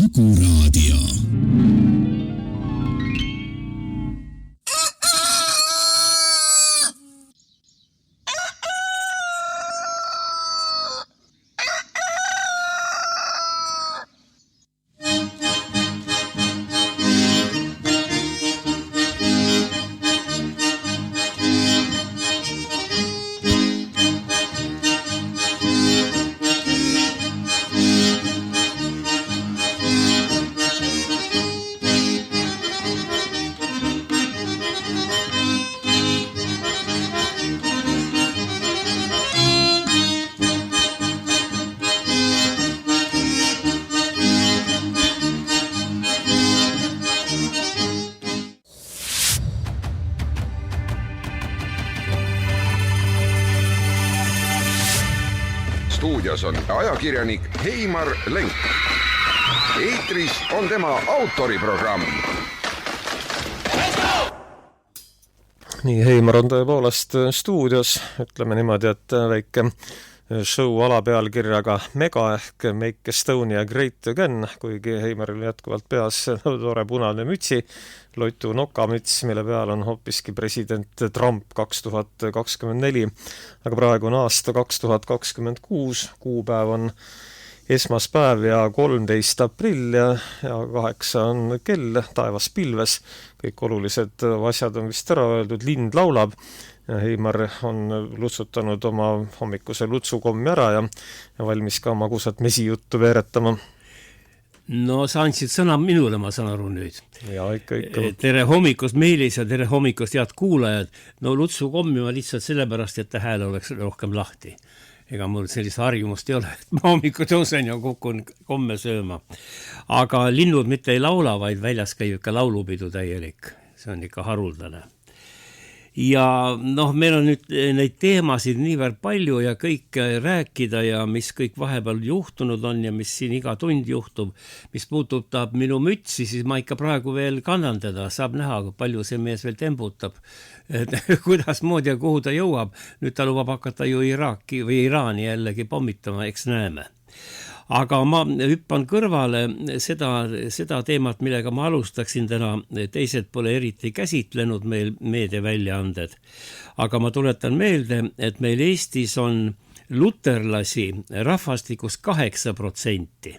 Kuku Raadio. Stuudios on ajakirjanik Heimar Lenk. Eetris on tema autoriprogramm. Nii, Heimar on tõepoolest stuudios, ütleme niimoodi, et väike show alapealkirjaga Mega ehk Make Estonia Great Again, kuigi Heimaril jätkuvalt peas tore punane mütsi, loitu nokamüts, mille peal on hoopiski president Trump 2024, aga praegu on aasta 2026, kuupäev on esmaspäev ja 13. aprill ja 8 on kell, taevas pilves, kõik olulised asjad on vist ära öeldud, lind laulab ja Heimar on lutsutanud oma hommikuse lutsukommi ära ja valmis ka magusat mesijuttu veeretama. No sa andsid sõna minule, ma saan aru nüüd. Ja ikka. Tere hommikust Meelis ja tere hommikust head kuulajad. No lutsukommi ma lihtsalt sellepärast, et hääl oleks rohkem lahti. Ega mul sellist harjumust ei ole, et ma hommikul tõusen ja kukun komme sööma. Aga linnud mitte ei laula, vaid väljas käib ikka laulupidu täielik. See on ikka haruldane. Ja meil on nüüd neid teemasid niivõrd palju ja kõik rääkida ja mis kõik vahepeal juhtunud on ja mis siin iga tund juhtub. Mis puudutab minu mütsi, siis ma ikka praegu veel kannan teda. Saab näha, kui palju see mees veel tembutab. Kuidas moodi ja kuhu ta jõuab. Nüüd ta lubab hakata ju Iraaki või Iraani jällegi pommitama, eks näeme. Aga ma hüppan kõrvale seda teemat, millega ma alustaksin täna, teised pole eriti käsitlenud meil meediaväljaanded. Aga ma tuletan meelde, et meil Eestis on luterlasi rahvastikus 8%.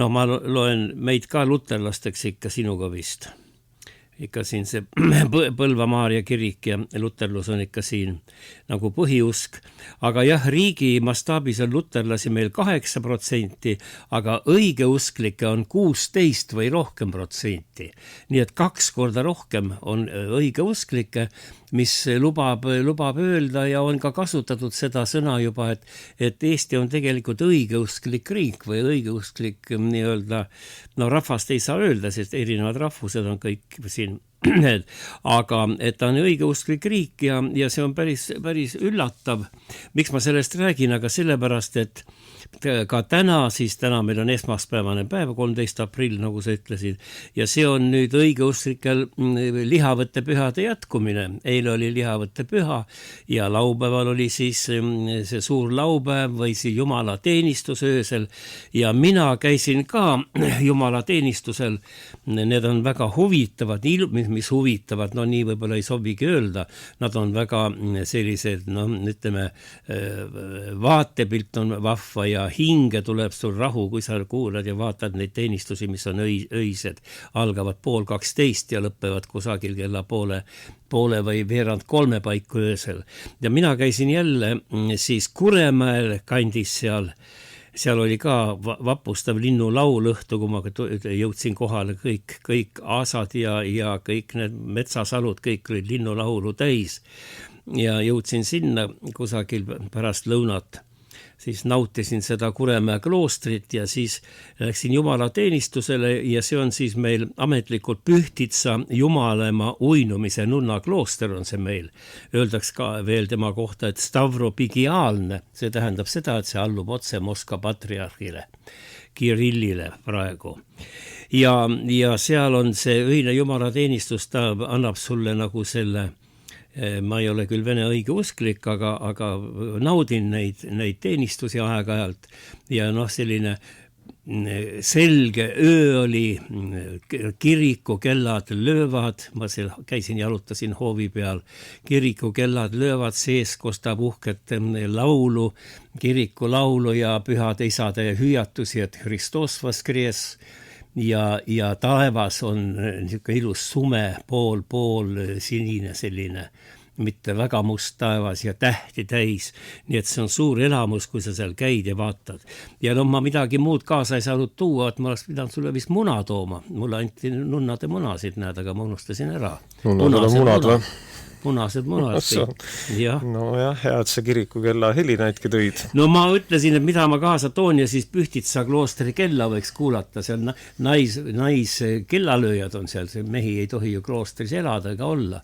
Ma loen meid ka luterlasteks ikka sinuga vist. Ikka siin see Põlva Maarja kirik ja luterlus on ikka siin nagu põhiusk. Aga jah, riigi mastaabis on luterlasi meil 8%, aga õigeusklikke on 16 või rohkem protsenti. Nii et 2 korda rohkem on õigeusklikke, mis lubab öelda ja on ka kasutatud seda sõna juba, et Eesti on tegelikult õigeusklik riik või õigeusklik nii-öelda, rahvast ei saa öelda, sest erinevad rahvused on kõik siin, aga et ta on õigeusklik riik ja see on päris üllatav. Miks ma sellest räägin, aga sellepärast, et ka täna meil on esmaspäevane päev, 13. aprill, nagu sa ütlesid, ja see on nüüd õigeusklikel lihavõtte pühade jätkumine. Eile oli lihavõtte püha ja laupäeval oli siis see suur laupäev või see Jumala teenistus öösel ja mina käisin ka Jumala teenistusel. Need on väga huvitavad, mis huvitavad, nii võib-olla ei sobigi öelda. Nad on väga sellised, ütleme, vaatepilt on vahva ja hinge tuleb sul rahu, kui sa kuulad ja vaatad neid teenistusi, mis on öised. Algavad 12:30 ja lõppevad kusagil kella poole või veerand 3 paiku öösel. Ja mina käisin jälle siis Kuremäel kandis seal oli ka vapustav linnulaul õhtu, kui ma jõudsin kohale kõik aasad ja kõik need metsasalud, kõik olid linnulaulu täis ja jõudsin sinna kusagil pärast lõunat. Siis nautisin seda Kuremäe kloostrit ja siis läksin Jumala teenistusele ja see on siis meil ametlikult Pühtitsa Jumalemaa uinumise nunna klooster on see meil. Öeldaks ka veel tema kohta, et stavropigiaalne, see tähendab seda, et see allub otse Moskva patriarhile, Kirillile praegu. Ja seal on see õine Jumala teenistus, ta annab sulle nagu selle, ma ei ole küll vene õigeusklik, aga naudin neid teenistusi aeg-ajalt ja selline selge öö oli, kirikukellad löövad, ma seal käisin, jalutasin hoovi peal, kirikukellad löövad, sees kostab uhket laulu, kirikulaulu ja pühade isade hüüatusi, et Hristos voskres ja taevas on niisugune ilus sume, pool sinine selline, mitte väga must taevas ja tähti täis, nii et see on suur elamus, kui sa seal käid ja vaatad. Ja no ma midagi muud kaasa ei saanud tuua, et ma oleks pidanud sulle vist muna tooma. Mulle anti nunnade munasid, näed, aga ma unustasin ära. Nunnadel on munad või? Punased munad. No jah, hea, et sa kirikukella helinaidki tõid. No ma ütlesin, et mida ma kaasa toon ja siis Pühtitsa kloostri kella võiks kuulata, seal kellalööjad on seal, see mehi ei tohi ju kloostris elada ega olla.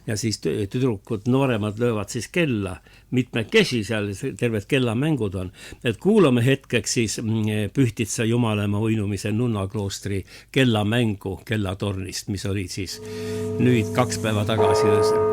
Ja siis tüdrukud, nooremad löövad siis kella, mitmekesi seal, terved kellamängud on. Et kuulame hetkeks siis Pühtitsa Jumalema uinumise nunnakloostri kellamängu kellatornist, mis oli siis nüüd 2 päeva tagasi öösel.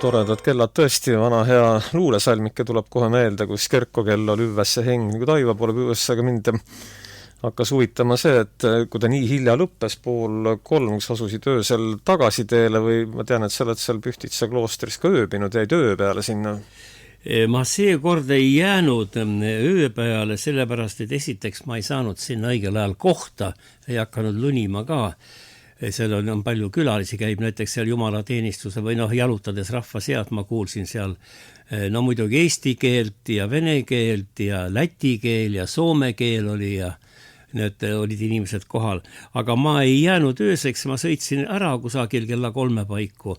Toredad kellad tõesti, vana hea luulesalmike tuleb kohe meelde, kus Kerkokella lüvvässe heng nagu taiva poole püües, aga mind hakkas huvitama see, et kui ta nii hilja lõppes, 2:30, kus asusid öösel tagasi teele või ma tean, et sa oled seal Pühtitsa kloostris ka ööbinud, jäid öö peale sinna? Ma seekord ei jäänud öö peale, sellepärast, et esiteks ma ei saanud sinna õigel ajal kohta, ei hakanud lunima ka. Seal on palju külalisi, käib näiteks seal jumalateenistuse või jalutades rahva sead, ma kuulsin seal muidugi eesti keelt ja vene keelt ja läti keel ja soome keel oli ja need olid inimesed kohal. Aga ma ei jäänud ööseks, ma sõitsin ära kusagil kella 3 paiku.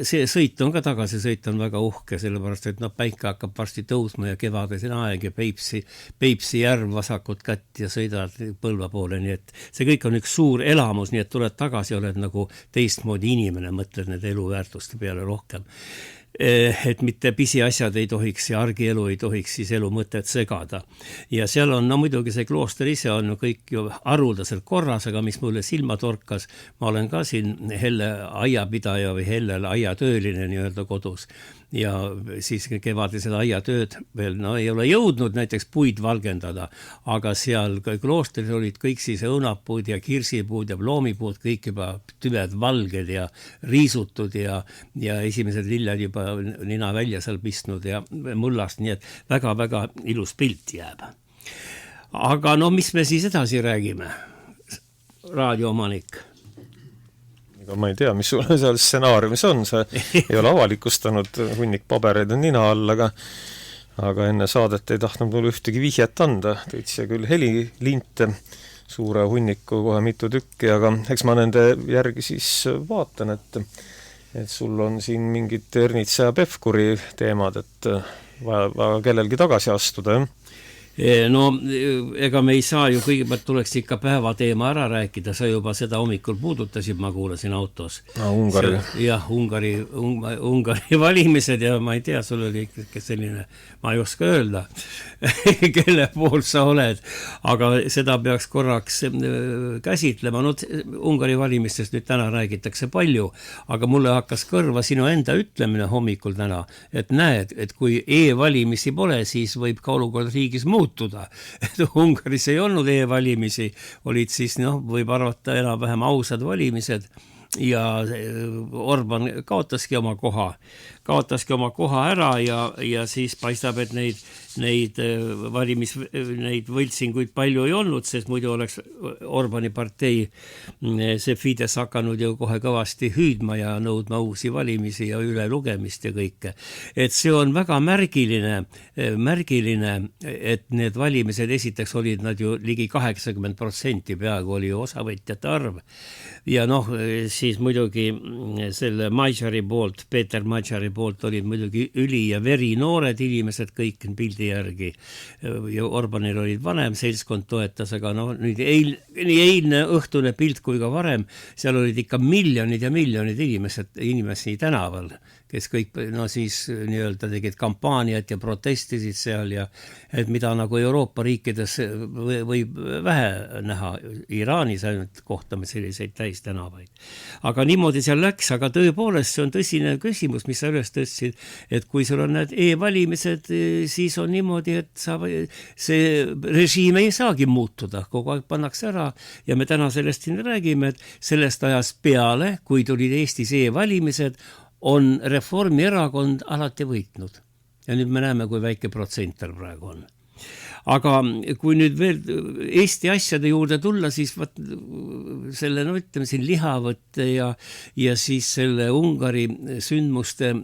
See sõit on ka tagasi, sõit on väga uhke, sellepärast, et päike hakkab varsti tõusma ja kevadesen aeg ja Peipsi järv vasakut kätt ja sõidad Põlva poole, nii et see kõik on üks suur elamus, nii et tuled tagasi, oled nagu teistmoodi inimene, mõtled need eluväärtuste peale rohkem. Et mitte pisiasjad ei tohiks ja argielu ei tohiks siis elu mõtet segada. Ja seal on, muidugi see klooster ise on kõik ju haruldaselt korras, aga mis mulle silma torkas, ma olen ka siin Helle aiapidaja või Helle aiatööline nii-öelda kodus. Ja siis kevadised aiatööd veel ei ole jõudnud näiteks puid valgendada, aga seal kloostris olid kõik siis õunapuud ja kirsipuud ja ploomipuud, kõik juba tüved valged ja riisutud ja esimesed lilled juba nina välja seal pistnud ja mullast, nii et väga-väga ilus pilt jääb. Aga mis me siis edasi räägime, raadioomanik? Ma ei tea, mis sulle seal stsenaariumis on, sa ei ole avalikustanud, hunnik pabereid on nina all, aga enne saadet ei tahtnud mulle ühtegi vihjet anda, tõid siia küll helilinte, suure hunniku kohe mitu tükki, aga eks ma nende järgi siis vaatan, et sul on siin mingid Ernitsa ja Pevkuri teemad, et vaja kellelgi tagasi astuda, jah? Ega me ei saa ju, kõigepealt tuleks ikka päevateema ära rääkida, sa juba seda hommikul puudutasid, ma kuulasin autos. Ungari. Jah, Ungari valimised ja ma ei tea, sul oli ikka selline, ma ei oska öelda, kelle pool sa oled, aga seda peaks korraks käsitlema. Ungari valimistest nüüd täna räägitakse palju, aga mulle hakkas kõrva sinu enda ütlemine hommikul täna, et näed, et kui e-valimisi pole, siis võib ka olukord riigis muutuda. Ungaris ei olnud e-valimisi, olid siis, võib arvata enam-vähem ausad valimised, ja Orban kaotaski oma koha ära ja siis paistab, et neid võltsinguid palju ei olnud, sest muidu oleks Orbani partei see Fides hakanud ju kohe kõvasti hüüdma ja nõudma uusi valimisi ja ülelugemist ja kõike. Et see on väga märgiline, et need valimised esiteks olid nad ju ligi 80%, peaaegu oli ju osavõtjate arv. Ja siis muidugi selle Peeter Majari poolt olid muidugi üli ja veri noored inimesed, kõik pildi järgi. Ja Orbanil olid vanem seltskond toetas, aga nüüd nii eilne õhtune pilt kui ka varem, seal olid ikka miljonid ja miljonid inimesi tänaval, kes kõik siis nii-öelda tegid kampaaniat ja protestisid seal ja et mida nagu Euroopa riikides võib vähe näha, Iraanis ainult kohtame selliseid täistänavaid. Aga niimoodi seal läks, aga tõepoolest see on tõsine küsimus, mis sa üles tõstsid, et kui sul on need e-valimised, siis on niimoodi, et see režiim ei saagi muutuda, kogu aeg pannakse ära ja me täna sellest siin räägime, et sellest ajast peale, kui tulid Eestis e-valimised, on Reformierakond alati võitnud. Ja nüüd me näeme, kui väike protsent tal praegu on. Aga kui nüüd veel Eesti asjade juurde tulla, siis selle, ütleme siin lihavõtte ja siis selle Ungari sündmuste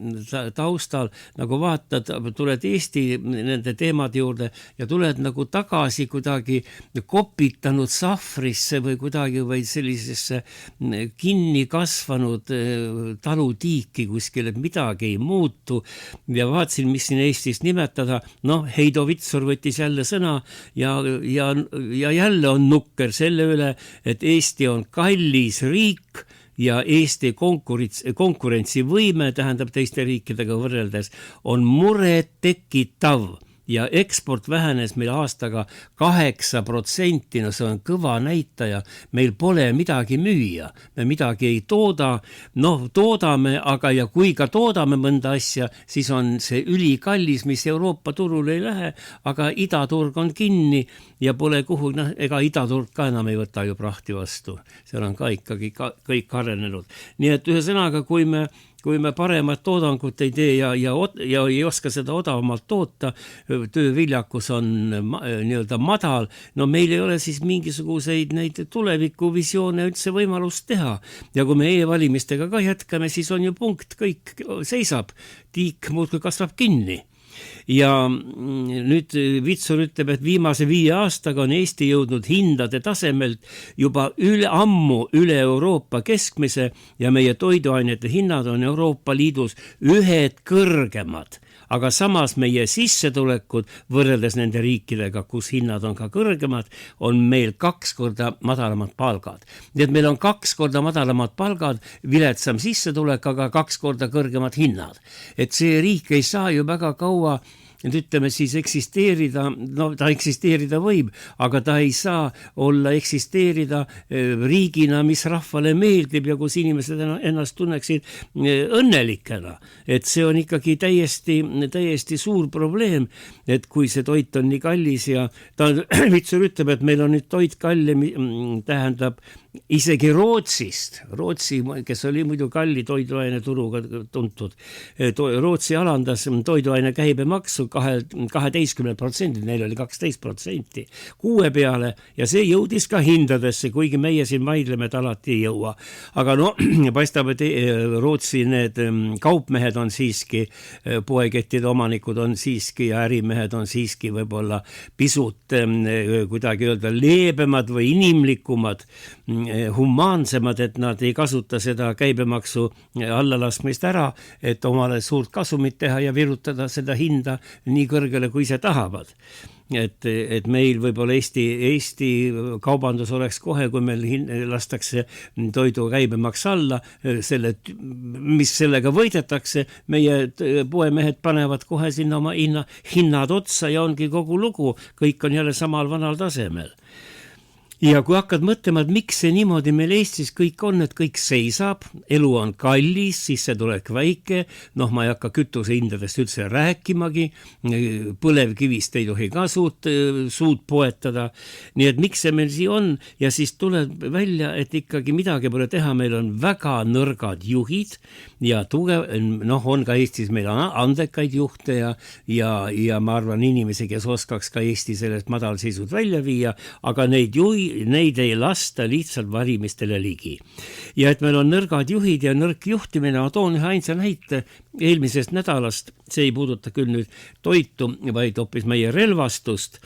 taustal, nagu vaatad, tuled Eesti nende teemade juurde ja tuled nagu tagasi kuidagi kopitanud sahvrisse või kuidagi või sellisesse kinni kasvanud talutiiki kuskil, et midagi ei muutu ja vaatasin, mis siin Eestis nimetada, Heido Vitsur võttis jälle sõna ja jälle on nukker selle üle, et Eesti on kallis riik ja Eesti konkurentsivõime, tähendab teiste riikidega võrreldes, on muret tekitav ja eksport vähenes meil aastaga 8%, see on kõva näitaja, meil pole midagi müüa, me midagi ei tooda, toodame, aga ja kui ka toodame mõnda asja, siis on see ülikallis, mis Euroopa turul ei lähe, aga idaturg on kinni ja pole kuhu, ega idaturg ka enam ei võta ju prahti vastu, seal on ka ikkagi kõik arenenud. Nii et ühesõnaga, kui me paremat toodangut ei tee ja ei oska seda odavamalt toota, tööviljakus on nii-öelda madal, meil ei ole siis mingisuguseid neid tulevikuvisioone üldse võimalust teha. Ja kui me e-valimistega ka jätkame, siis on ju punkt, kõik seisab, tiik muudkui kasvab kinni. Ja nüüd Vitsur ütleb, et viimase 5 aastaga on Eesti jõudnud hindade tasemelt juba ammu üle Euroopa keskmise ja meie toiduainete hinnad on Euroopa Liidus ühed kõrgemad. Aga samas meie sissetulekud võrreldes nende riikidega, kus hinnad on ka kõrgemad, on meil 2 korda madalamad palgad. Nii et meil on 2 korda madalamad palgad, viletsam sissetulek, aga 2 korda kõrgemad hinnad. Et see riik ei saa ju väga kaua, ütleme siis eksisteerida, ta eksisteerida võib, aga ta ei saa olla eksisteerida riigina, mis rahvale meeldib ja kus inimesed ennast tunneksid õnnelikena. Et see on ikkagi täiesti suur probleem, et kui see toit on nii kallis ja Vitsur ütleb, et meil on nüüd toit kallim, tähendab isegi Rootsist, kes oli muidu kalli toiduaine turuga tuntud, Rootsi alandas toiduaine käibemaksu 12%, neil oli 12%, 6 peale ja see jõudis ka hindadesse, kuigi meie siin vaidleme, et alati ei jõua. Aga paistab, et Rootsi need kaupmehed on siiski, poekettide omanikud on siiski ja ärimehed on siiski võib-olla pisut kuidagi öelda leebemad või inimlikumad, humaansemad, et nad ei kasuta seda käibemaksu allalaskmist ära, et omale suurt kasumit teha ja virutada seda hinda nii kõrgele, kui see tahavad. Et meil võib-olla Eesti kaubandus oleks kohe, kui meil lastakse toidu käibemaks alla, mis sellega võidetakse, meie poemehed panevad kohe sinna oma hinnad otsa ja ongi kogu lugu, kõik on jälle samal vanal tasemel. Ja kui hakkad mõtlema, et miks see niimoodi meil Eestis kõik on, et kõik seisab, elu on kallis, sissetulek väike, ma ei hakka kütusehindadest üldse rääkimagi, põlevkivist ei tohi ka suud poetada, nii et miks see meil siin on ja siis tuleb välja, et ikkagi midagi pole teha, meil on väga nõrgad juhid ja tugev, on ka Eestis meil on andekaid juhte ja ma arvan inimesi, kes oskaks ka Eesti sellest madalseisud välja viia, aga neid ei lasta lihtsalt valimistele ligi. Ja et meil on nõrgad juhid ja nõrk juhtimine, ma toon ühe ainsa näite eelmisest nädalast, see ei puuduta küll nüüd toitu, vaid hoopis meie relvastust.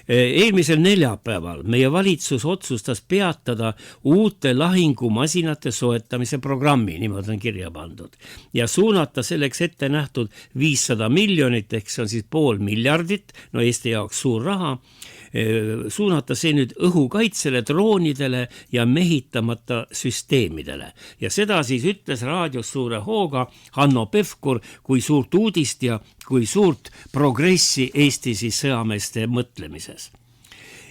Eelmisel neljapäeval meie valitsus otsustas peatada uute lahingumasinate soetamise programmi, niimoodi on kirja pandud, ja suunata selleks ette nähtud 500 miljonit, ehk see on siis 500 miljardit, Eesti jaoks suur raha, suunata see nüüd õhukaitsele, droonidele ja mehitamata süsteemidele. Ja seda siis ütles raadios suure hooga Hanno Pevkur kui suurt uudist ja kui suurt progressi Eesti siis sõjameeste mõtlemises.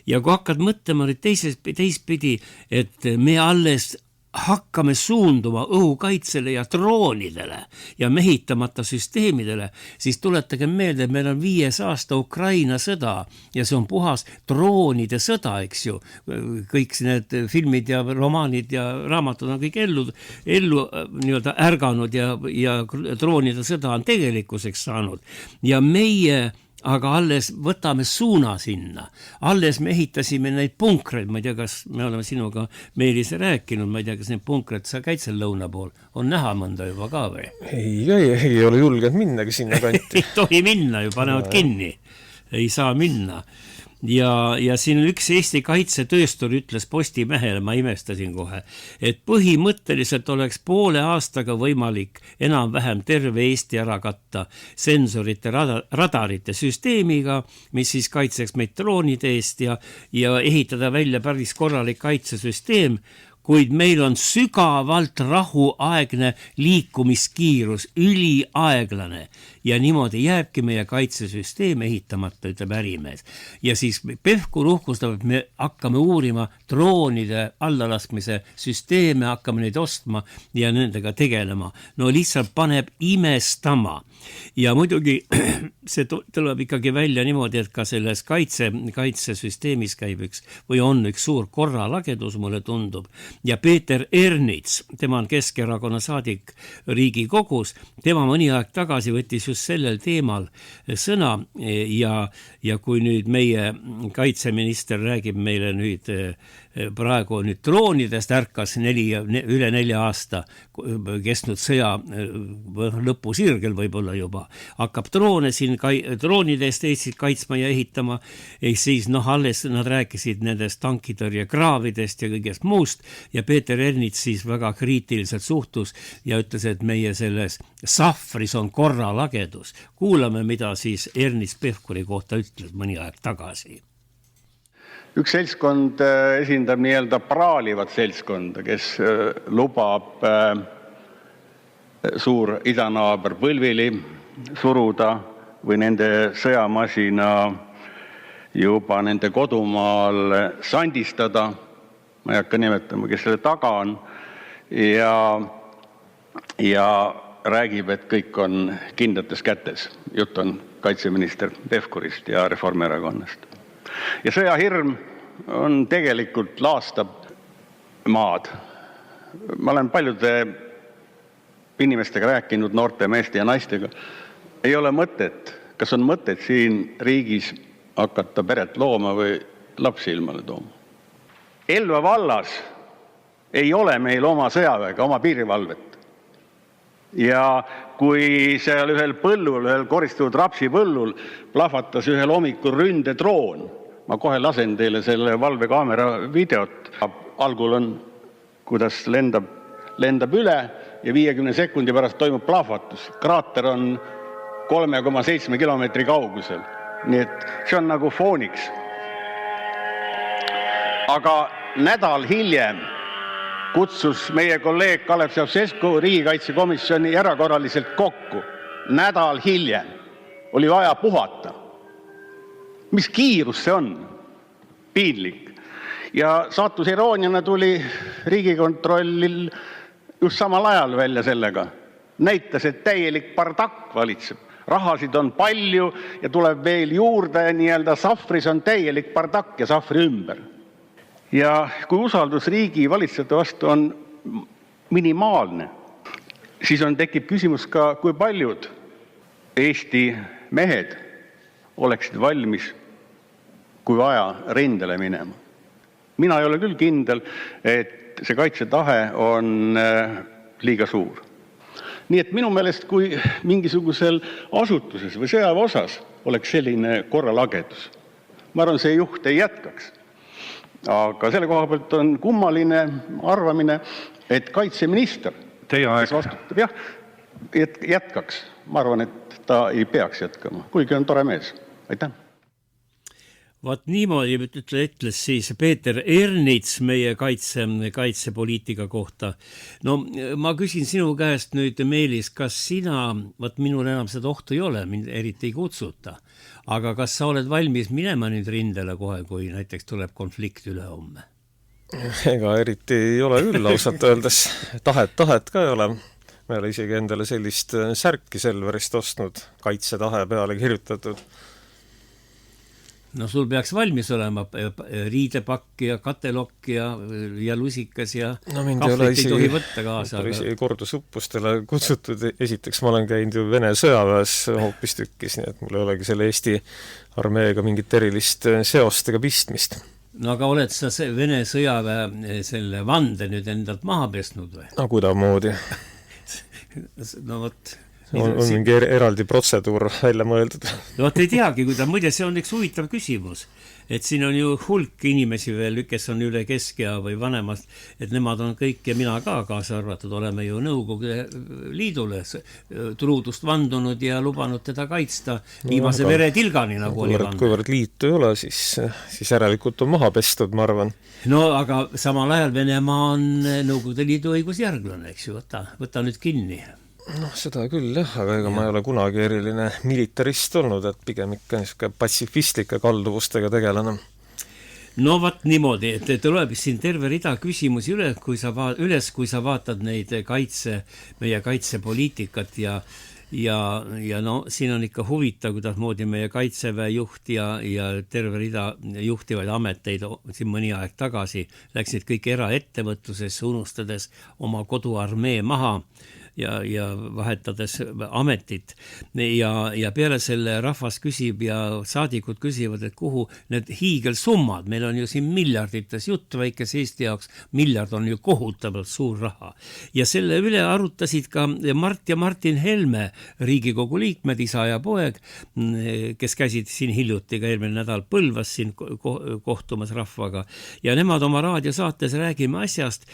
Ja kui hakkad mõtlema nüüd teistpidi, et me alles hakkame suunduma õhukaitsele ja droonidele ja mehitamata süsteemidele, siis tuletage meelde, et meil on 5 aasta Ukraina sõda ja see on puhas droonide sõda, eks ju. Kõik need filmid ja romaanid ja raamatud on kõik ellu nii-öelda ärganud ja droonide sõda on tegelikkuseks saanud. Ja meie aga alles võtame suuna sinna. Alles me ehitasime neid punkreid, ma ei tea, kas me oleme sinuga Meelis rääkinud, ma ei tea, kas need punkreid sa käid seal lõuna pool, on näha mõnda juba ka või? Ei ole julgenud minnagi sinna kanti. Ei tohi minna ju, panevad kinni, ei saa minna. Ja siin üks Eesti kaitsetööstur ütles Postimehele, ma imestasin kohe, et põhimõtteliselt oleks poole aastaga võimalik enam-vähem terve Eesti ära katta sensorite, radarite süsteemiga, mis siis kaitseks meid droonide eest ja ehitada välja päris korralik kaitsesüsteem, kuid meil on sügavalt rahuaegne liikumiskiirus, üliaeglane ja niimoodi jääbki meie kaitsesüsteem ehitamata, ütleb ärimees. Ja siis Pevkur uhkustab, et me hakkame uurima droonide allalaskmise süsteeme, hakkame neid ostma ja nendega tegelema. No lihtsalt paneb imestama. Ja muidugi see tuleb ikkagi välja niimoodi, et ka selles kaitsesüsteemis käib või on üks suur korralagedus, mulle tundub. Ja Peeter Ernits, tema on Keskerakonna saadik Riigikogus, tema mõni aeg tagasi võttis just sellel teemal sõna ja kui nüüd meie kaitseminister räägib meile nüüd praegu nüüd droonidest ärkas üle 4 aasta kestnud sõja lõpusirgel võib-olla juba, hakkab droonide eest Eestit kaitsma ja ehitama, siis alles nad rääkisid nendest tankitõrjekraavidest ja kõigest muust ja Peeter Ernits siis väga kriitiliselt suhtus ja ütles, et meie selles sahvris on korralagedus. Kuulame, mida siis Ernits Pevkuri kohta ütles mõni aeg tagasi. Üks seltskond esindab nii-öelda praalivat seltskonda, kes lubab suur idanaaber põlvili suruda või nende sõjamasina juba nende kodumaal sandistada. Ma ei hakka nimetama, kes selle taga on. Ja räägib, et kõik on kindlates kätes. Jutt on kaitseminister Pevkurist ja Reformierakonnast. Ja sõjahirm on tegelikult laastab maad. Ma olen paljude inimestega rääkinud, noorte meeste ja naistega. Ei ole mõtet, kas on mõtet siin riigis hakata peret looma või lapsi ilmale tooma. Elva vallas ei ole meil oma sõjaväega, oma piirivalvet. Ja kui seal ühel põllul, ühel koristatud rapsipõllul plahvatas ühel hommikul ründedroon, ma kohe lasen teile selle valvekaamera videot. Algul on, kuidas lendab üle ja 50 sekundi pärast toimub plahvatus. Kraater on 3,7 kilomeetri kaugusel. Nii et see on nagu fooniks. Aga nädal hiljem kutsus meie kolleeg Kalev Savsescu riigikaitsekomisjoni erakorraliselt kokku. Nädal hiljem oli vaja puhata. Mis kiirus see on? Piinlik. Ja saatusirooniana tuli Riigikontrollil just samal ajal välja sellega. Näitas, et täielik bardakk valitseb. Rahasid on palju ja tuleb veel juurde ja nii-öelda sahvris on täielik bardakk ja sahvri ümber. Ja kui usaldus riigi valitsejate vastu on minimaalne, siis tekib küsimus ka, kui paljud Eesti mehed oleksid valmis, kui vaja, rindele minema. Mina ei ole küll kindel, et see kaitsetahe on liiga suur. Nii et minu meelest, kui mingisugusel asutuses või sõjaväeosas oleks selline korralagedus, ma arvan, see juht ei jätkaks. Aga selle koha pealt on kummaline arvamine, et kaitseminister, kes vastutab, jätkaks. Ma arvan, et ta ei peaks jätkama, kuigi on tore mees. Aitäh! Vaat niimoodi ütles siis Peeter Ernits meie kaitsepoliitika kohta. No ma küsin sinu käest nüüd, Meelis, kas sina, minul enam seda ohtu ei ole, mind eriti ei kutsuta, aga kas sa oled valmis minema nüüd rindele kohe, kui näiteks tuleb konflikt ülehomme? Ega eriti ei ole küll, ausalt öeldes. Tahet ka ei ole. Ma ei ole isegi endale sellist särki Selverist ostnud, kaitsetahe peale kirjutatud. No sul peaks valmis olema riidepakk ja katelokk ja lusikas ja kahvlit ei tohi võtta kaasa. Isegi kordusuppustele kutsutud. Esiteks ma olen käinud ju Vene sõjaväes hoopis tükkis, nii et mul ei olegi selle Eesti armeega mingit erilist seost ega pistmist. No aga oled sa Vene sõjaväe selle vande nüüd endalt maha pesnud või? No kuidamoodi. No vot... On mingi eraldi protseduur välja mõeldud. No vot ei teagi, muide see on üks huvitav küsimus, et siin on ju hulk inimesi veel, kes on üle keskea või vanemast, et nemad on kõik ja mina ka kaasa arvatud, oleme ju Nõukogude Liidule truudust vandunud ja lubanud teda kaitsta viimase veretilgani, nagu oli vandunud. Kuivõrd liitu ei ole, siis järelikult on maha pestud, ma arvan. No aga samal ajal Venemaa on Nõukogude Liidu õigusjärglane, eks ju, võta nüüd kinni. No seda küll jah, aga ega ma ei ole kunagi eriline militarist olnud, et pigem ikka patsifistlike kalduvustega tegelane. No vaat niimoodi, et tuleb siin terve rida küsimusi üles, kui sa vaatad neid meie kaitsepoliitikat ja no siin on ikka huvitav, kuidas moodi meie kaitseväe juht ja terve rida juhtivaid ameteid siin mõni aeg tagasi läksid kõik eraettevõtlusesse, unustades oma koduarmee maha ja vahetades ametit ja peale selle rahvas küsib ja saadikud küsivad, et kuhu need hiigelsummad, meil on ju siin miljardites jutt väikese Eesti jaoks, miljard on ju kohutavalt suur raha ja selle üle arutasid ka Mart ja Martin Helme, Riigikogu liikmed, isa ja poeg, kes käisid siin hiljuti ka eelmine nädal Põlvas siin kohtumas rahvaga ja nemad oma raadiosaates Räägime asjast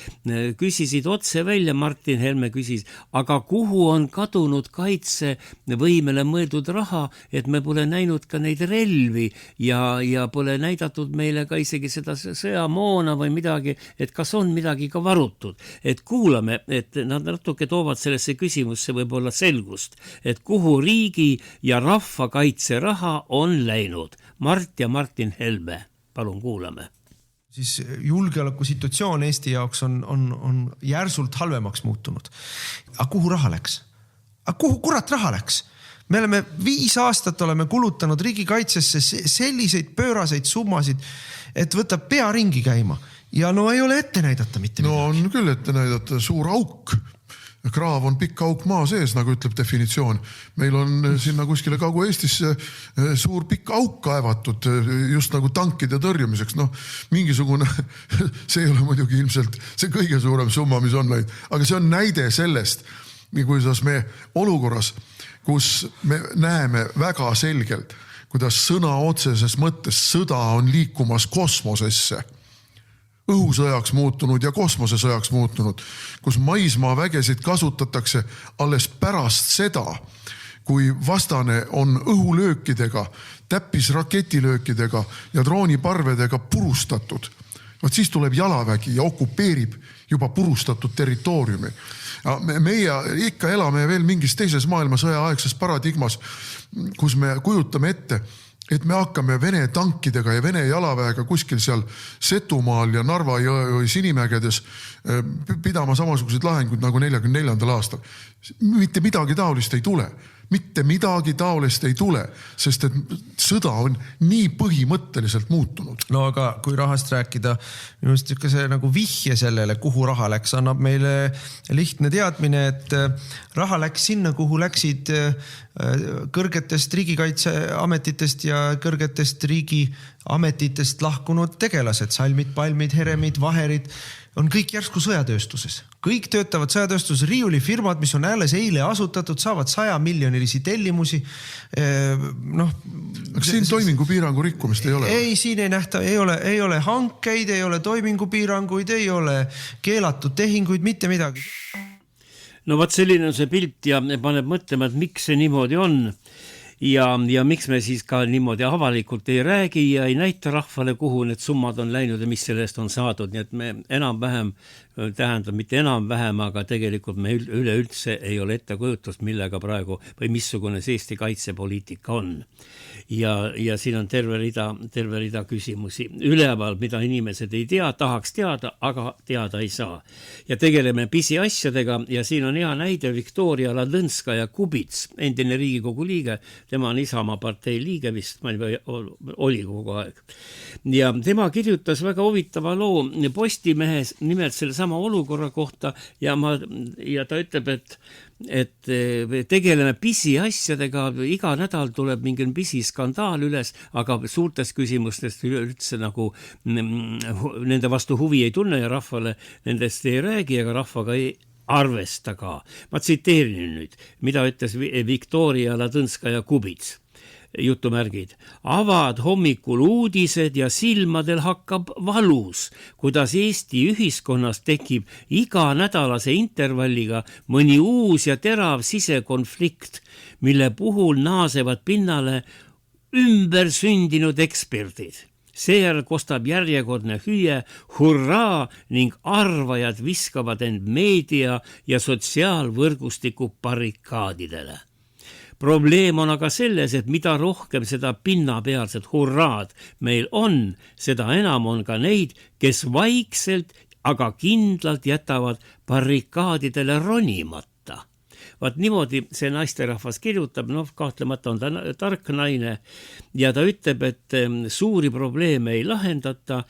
küsisid otse välja, Martin Helme küsis, aga kuhu on kadunud kaitsevõimele mõeldud raha, et me pole näinud ka neid relvi ja pole näidatud meile ka isegi seda sõjamoona või midagi, et kas on midagi ka varutud. Et kuulame, et nad natuke toovad sellesse küsimusse võib-olla selgust, et kuhu riigi ja rahva kaitseraha on läinud. Mart ja Martin Helme, palun kuulame. Siis julgeolekusituatsioon Eesti jaoks on järsult halvemaks muutunud. Aga kuhu raha läks? Aga kuhu kurat raha läks? Me oleme 5 aastat oleme kulutanud riigikaitsesse selliseid pööraseid summasid, et võtab pea ringi käima. Ja no ei ole ette näidata mitte midagi. No on küll ette näidata suur auk. Kraav on pikk auk maa sees, nagu ütleb definitsioon. Meil on sinna kuskile Kagu-Eestisse suur pikk auk kaevatud just nagu tankide tõrjumiseks. No mingisugune, see ei ole muidugi ilmselt see kõige suurem summa, mis on läinud. Aga see on näide sellest, kuidas me olukorras, kus me näeme väga selgelt, kuidas sõna otseses mõttes sõda on liikumas kosmosesse, õhusõjaks muutunud ja kosmosesõjaks muutunud, kus maismaa vägesid kasutatakse alles pärast seda, kui vastane on õhulöökidega, täppisraketilöökidega ja drooniparvedega purustatud. Vaat siis tuleb jalavägi ja okupeerib juba purustatud territooriumi. Meie ikka elame veel mingis teises maailmasõja aegses paradigmas, kus me kujutame ette, et me hakkame Vene tankidega ja Vene jalaväega kuskil seal Setumaal ja Narva jõe Sinimägedes pidama samasuguseid lahinguid nagu 44. aastal. Mitte midagi taolist ei tule. Mitte midagi taolist ei tule, sest et sõda on nii põhimõtteliselt muutunud. No aga kui rahast rääkida, minu meelest ikka see nagu vihje sellele, kuhu raha läks, annab meile lihtne teadmine, et raha läks sinna, kuhu läksid kõrgetest riigikaitseametitest ja kõrgetest riigiametitest lahkunud tegelased, salmid, palmid, heremid, vaherid, on kõik järsku sõjatööstuses. Kõik töötavad sõjatööstuses, riiulifirmad, mis on alles eile asutatud, saavad 100 miljonilisi tellimusi. Aga siin toimingupiirangu rikkumist ei ole? Ei, siin ei nähta, ei ole hankeid, ei ole toimingupiiranguid, ei ole keelatud tehinguid, mitte midagi. No vaat selline on see pilt ja paneb mõtlema, et miks see niimoodi on. Ja miks me siis ka niimoodi avalikult ei räägi ja ei näita rahvale, kuhu need summad on läinud ja mis sellest on saadud. Nii et me enam-vähem, tähendab mitte enam-vähem, aga tegelikult me üleüldse ei ole ettekujutust, millega praegu või missugune see Eesti kaitsepoliitika on. Ja siin on terve rida küsimusi üleval, mida inimesed ei tea, tahaks teada, aga teada ei saa. Ja tegeleme pisiasjadega ja siin on hea näide Viktoria Ladõnskaja-Kubits, endine Riigikogu liige, tema on Isamaa partei liige vist, oli kogu aeg. Ja tema kirjutas väga huvitava loo Postimehes nimelt sellesama olukorra kohta ja ta ütleb, et tegeleme pisiasjadega, iga nädal tuleb mingi pisiskandaal üles, aga suurtest küsimustest üldse nagu nende vastu huvi ei tunne ja rahvale nendest ei räägi, aga rahvaga ei arvesta ka. Ma tsiteerin nüüd, mida ütles Viktoria Ladõnskaja-Kubits. Jutumärgid. Avad hommikul uudised ja silmadel hakkab valus, kuidas Eesti ühiskonnas tekib iga nädalase intervalliga mõni uus ja terav sisekonflikt, mille puhul naasevad pinnale ümber sündinud eksperdid. Seejärel kostab järjekordne hüüe, hurraa ning arvajad viskavad end meedia ja sotsiaalvõrgustiku barrikaadidele. Probleem on aga selles, et mida rohkem seda pinnapealset hurraad meil on, seda enam on ka neid, kes vaikselt, aga kindlalt jätavad barrikaadidele ronimata. Vaat niimoodi see naisterahvas kirjutab, kahtlemata on ta tark naine ja ta ütleb, et suuri probleeme ei lahendata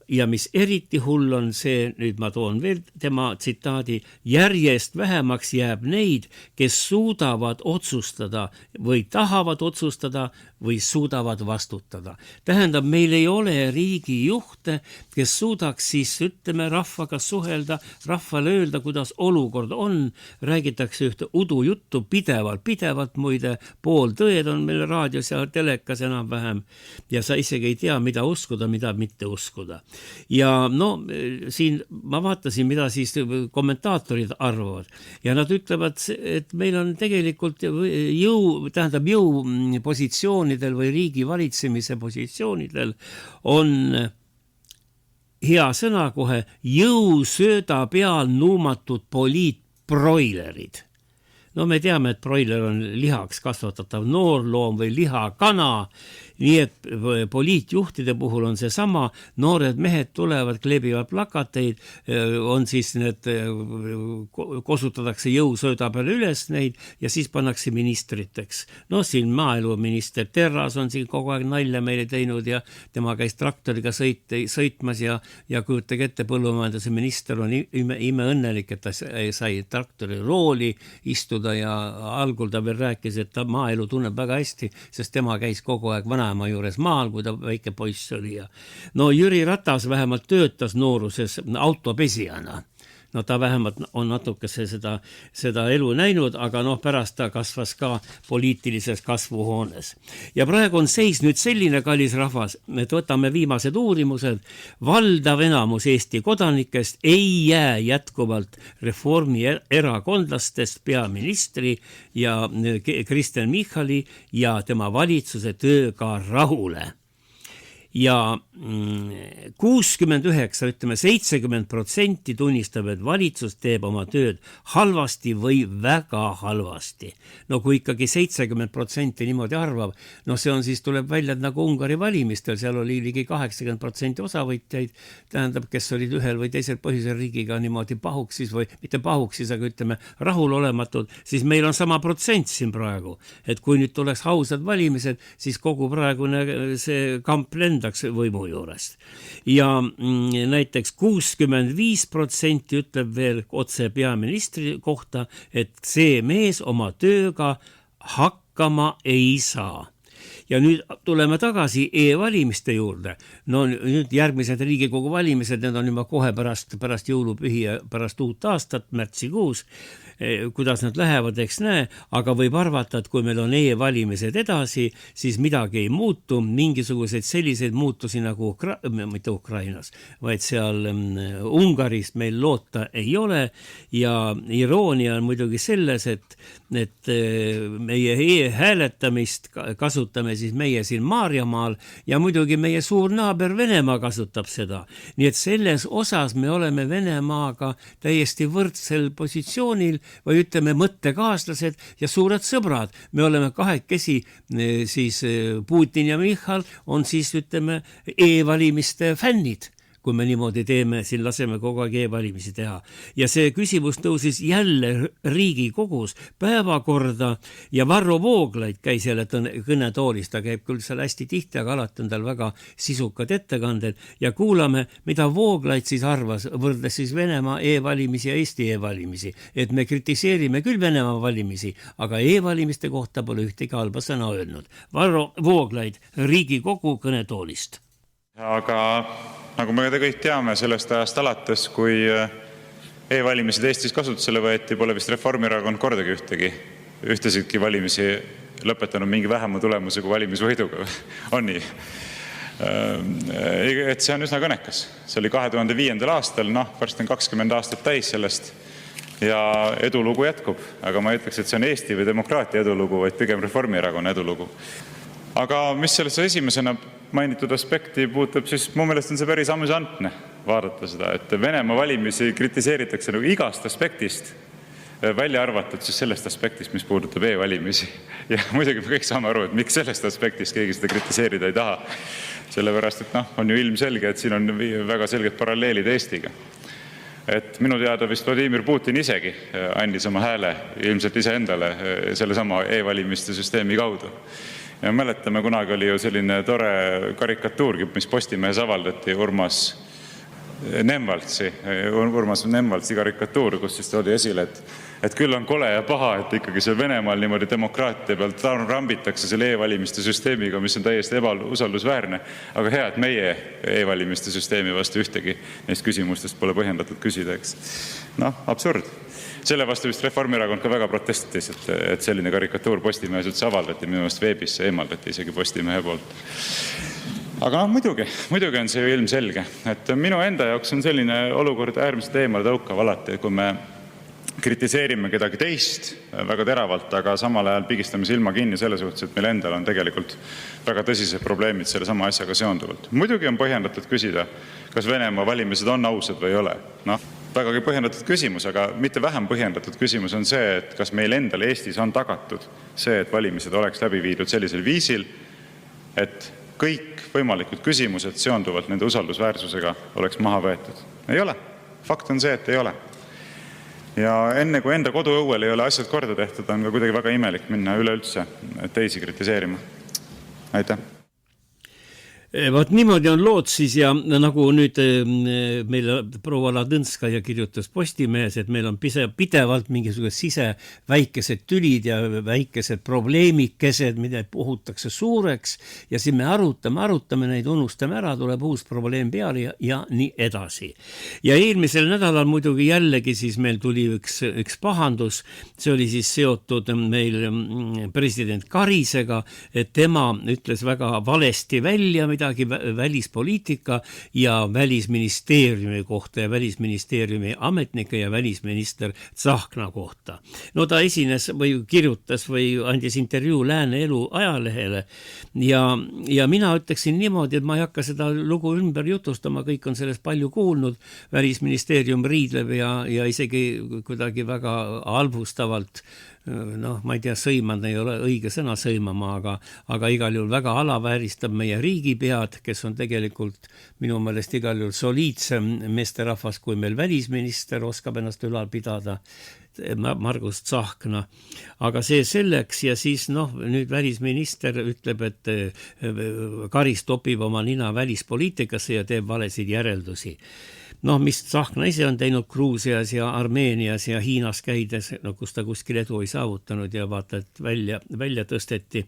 ja mis eriti hull on see, nüüd ma toon veel tema tsitaadi, järjest vähemaks jääb neid, kes suudavad otsustada või tahavad otsustada või suudavad vastutada. Tähendab, meil ei ole riigijuhte, kes suudaks siis, ütleme, rahvaga suhelda, rahvale öelda, kuidas olukord on, räägitakse ühte udujuttu pidevalt muide, pooltõed on meil raadios ja telekas enam-vähem ja sa isegi ei tea, mida uskuda, mida mitte uskuda. Ja siin ma vaatasin, mida siis kommentaatorid arvavad ja nad ütlevad, et meil on tegelikult jõupositsioonidel või riigi valitsemise positsioonidel on hea sõna kohe jõusööda peal nuumatud poliitbroilerid. Me teame, et broiler on lihaks kasvatatav noorloom või lihakana, nii et poliitjuhtide puhul on see sama, noored mehed tulevad, kleebivad plakateid, on siis need, kosutatakse jõusööda peale üles neid ja siis pannakse ministriteks. Siin maaeluminister Terras on siin kogu aeg nalja meile teinud ja tema käis traktoriga sõitmas ja kujutage ette, põllumajanduse minister on ime õnnelik, et ta sai traktori rooli istuda ja algul ta veel rääkis, et ta maaelu tunneb väga hästi, sest tema käis kogu aeg vanaema juures maal, kui ta väike poiss oli. Jüri Ratas vähemalt töötas nooruses autopesijana. Ta vähemalt on natukese seda elu näinud, aga pärast ta kasvas ka poliitilises kasvuhoones. Ja praegu on seis nüüd selline, kallis rahvas, et võtame viimased uurimused, valdav enamus Eesti kodanikest ei jää jätkuvalt Reformi erakondlastest peaministri ja Kristen Michali ja tema valitsuse tööga rahule. ja 69, ütleme 70% tunnistab, et valitsus teeb oma tööd halvasti või väga halvasti. No kui ikkagi 70% niimoodi arvab, no see on siis tuleb välja nagu Ungari valimistel, seal oli ligi 80% osavõtjaid, tähendab, kes olid ühel või teisel põhjusel riigiga niimoodi pahuksis või mitte pahuksis, aga ütleme rahulolematud, siis meil on sama protsent siin praegu. Et kui nüüd tuleks ausad valimised, siis kogu praegune see kamp lendaks võimu juurest. Ja näiteks 65% ütleb veel otse peaministri kohta, et see mees oma tööga hakkama ei saa. Ja nüüd tuleme tagasi e-valimiste juurde. No nüüd järgmised Riigikogu valimised, need on juba kohe pärast jõulupühi ja pärast uut aastat, märtsikuus. Kuidas nad lähevad, eks näe, aga võib arvata, et kui meil on e-valimised edasi, siis midagi ei muutu, mingisuguseid selliseid muutusi nagu mitte Ukrainas, vaid seal Ungaris meil loota ei ole ja iroonia on muidugi selles, et meie e-hääletamist kasutame siis meie siin Maarjamaal ja muidugi meie suur naaber Venemaa kasutab seda. Nii et selles osas me oleme Venemaaga täiesti võrdsel positsioonil või ütleme mõttekaaslased ja suured sõbrad. Me oleme kahekesi, siis Putin ja Michal on siis ütleme e-valimiste fännid. Kui me niimoodi teeme, siin laseme kogu aeg e-valimisi teha. Ja see küsimus tõusis jälle Riigikogus päevakorda ja Varro Vooglaid käis jälle kõnetoolist, ta käib küll seal hästi tihti, aga alati on tal väga sisukad ettekanded ja kuulame, mida Vooglaid siis arvas, võrdles siis Venemaa e-valimisi ja Eesti e-valimisi. Et me kritiseerime küll Venemaa valimisi, aga e-valimiste kohta pole ühtegi halba sõna öelnud. Varro Vooglaid Riigikogu kõnetoolist. Aga nagu me kõik teame, sellest ajast alates, kui e-valimised Eestis kasutusele võeti, pole vist Reformierakond kordagi ühtesidki valimisi lõpetanud mingi vähema tulemuse kui valimisvõiduga. On nii? Et see on üsna kõnekas. See oli 2005. aastal, varsti on 20 aastat täis sellest ja edulugu jätkub. Aga ma ütleks, et see on Eesti või demokraatia edulugu, vaid pigem Reformierakonna edulugu. Aga mis sellest esimesena mainitud aspekti puutub, siis mu meelest on see päris amüsantne vaadata seda, et Venemaa valimisi kritiseeritakse nagu igast aspektist, välja arvatud siis sellest aspektist, mis puudutab e-valimisi. Ja muidugi me kõik saame aru, et miks sellest aspektist keegi seda kritiseerida ei taha. Sellepärast, et on ju ilmselge, et siin on väga selged paralleelid Eestiga. Et minu teada vist Vladimir Putin isegi andis oma hääle ilmselt iseendale selle sama e-valimiste süsteemi kaudu. Ja mäletame, kunagi oli ju selline tore karikatuur, mis Postimehes avaldati Urmas Nemvaltsi karikatuur, kus siis oli esile, et küll on kole ja paha, et ikkagi see Venemaal niimoodi demokraatia pealt rambitakse selle e-valimiste süsteemiga, mis on täiesti ebausaldusväärne, aga hea, et meie e-valimiste süsteemi vastu ühtegi neist küsimustest pole põhjendatud küsida, eks. Absurd. Selle vastu vist Reformierakond ka väga protestis, et selline karikatuur Postimehes üldse avaldati, minu meelest veebis eemaldati isegi Postimehe poolt. Aga muidugi on see ju ilmselge, et minu enda jaoks on selline olukord äärmiselt eemale tõukav alati, kui me kritiseerime kedagi teist väga teravalt, aga samal ajal pigistame silma kinni selle suhtes, et meil endal on tegelikult väga tõsised probleemid selle sama asjaga seonduvalt. Muidugi on põhjendatud küsida, kas Venemaa valimised on ausad või ei ole. Vägagi põhjendatud küsimus, aga mitte vähem põhjendatud küsimus on see, et kas meil endal Eestis on tagatud see, et valimised oleks läbi viidud sellisel viisil, et kõik võimalikud küsimused seonduvalt nende usaldusväärsusega oleks maha võetud. Ei ole. Fakt on see, et ei ole. Ja enne kui enda koduõuel ei ole asjad korda tehtud, on ka kuidagi väga imelik minna üleüldse teisi kritiseerima. Aitäh! Vaat niimoodi on lood siis ja nagu nüüd meil proua Ladõnskaja kirjutas Postimehes, et meil on pidevalt mingisugused väikesed tülid ja väikesed probleemikesed, mida puhutakse suureks ja siin me arutame neid, unustame ära, tuleb uus probleem peale ja nii edasi. Ja eelmisel nädalal muidugi jällegi siis meil tuli üks pahandus, see oli siis seotud meil president Karisega, et tema ütles väga valesti välja midagi välispoliitika ja välisministeeriumi kohta ja välisministeeriumi ametnike ja välisminister Tsahkna kohta. No ta esines või kirjutas või andis intervjuu Lääne Elu ajalehele ja mina ütleksin niimoodi, et ma ei hakka seda lugu ümber jutustama, kõik on sellest palju kuulnud, välisministeerium riidleb ja isegi kuidagi väga halvustavalt, ma ei tea, sõimad ei ole õige sõna sõimama, aga igal juhul väga alavääristab meie riigipead, kes on tegelikult minu meelest igal juhul soliidsem meesterahvas, kui meil välisminister oskab ennast ülal pidada, Margus Tsahkna. Aga see selleks ja siis nüüd välisminister ütleb, et Karis topib oma nina välispoliitikasse ja teeb valesid järeldusi. Mis Tsahkna ise on teinud Gruusias ja Armeenias ja Hiinas käides, kus ta kuskil edu ei saavutanud ja vaata, et välja tõsteti.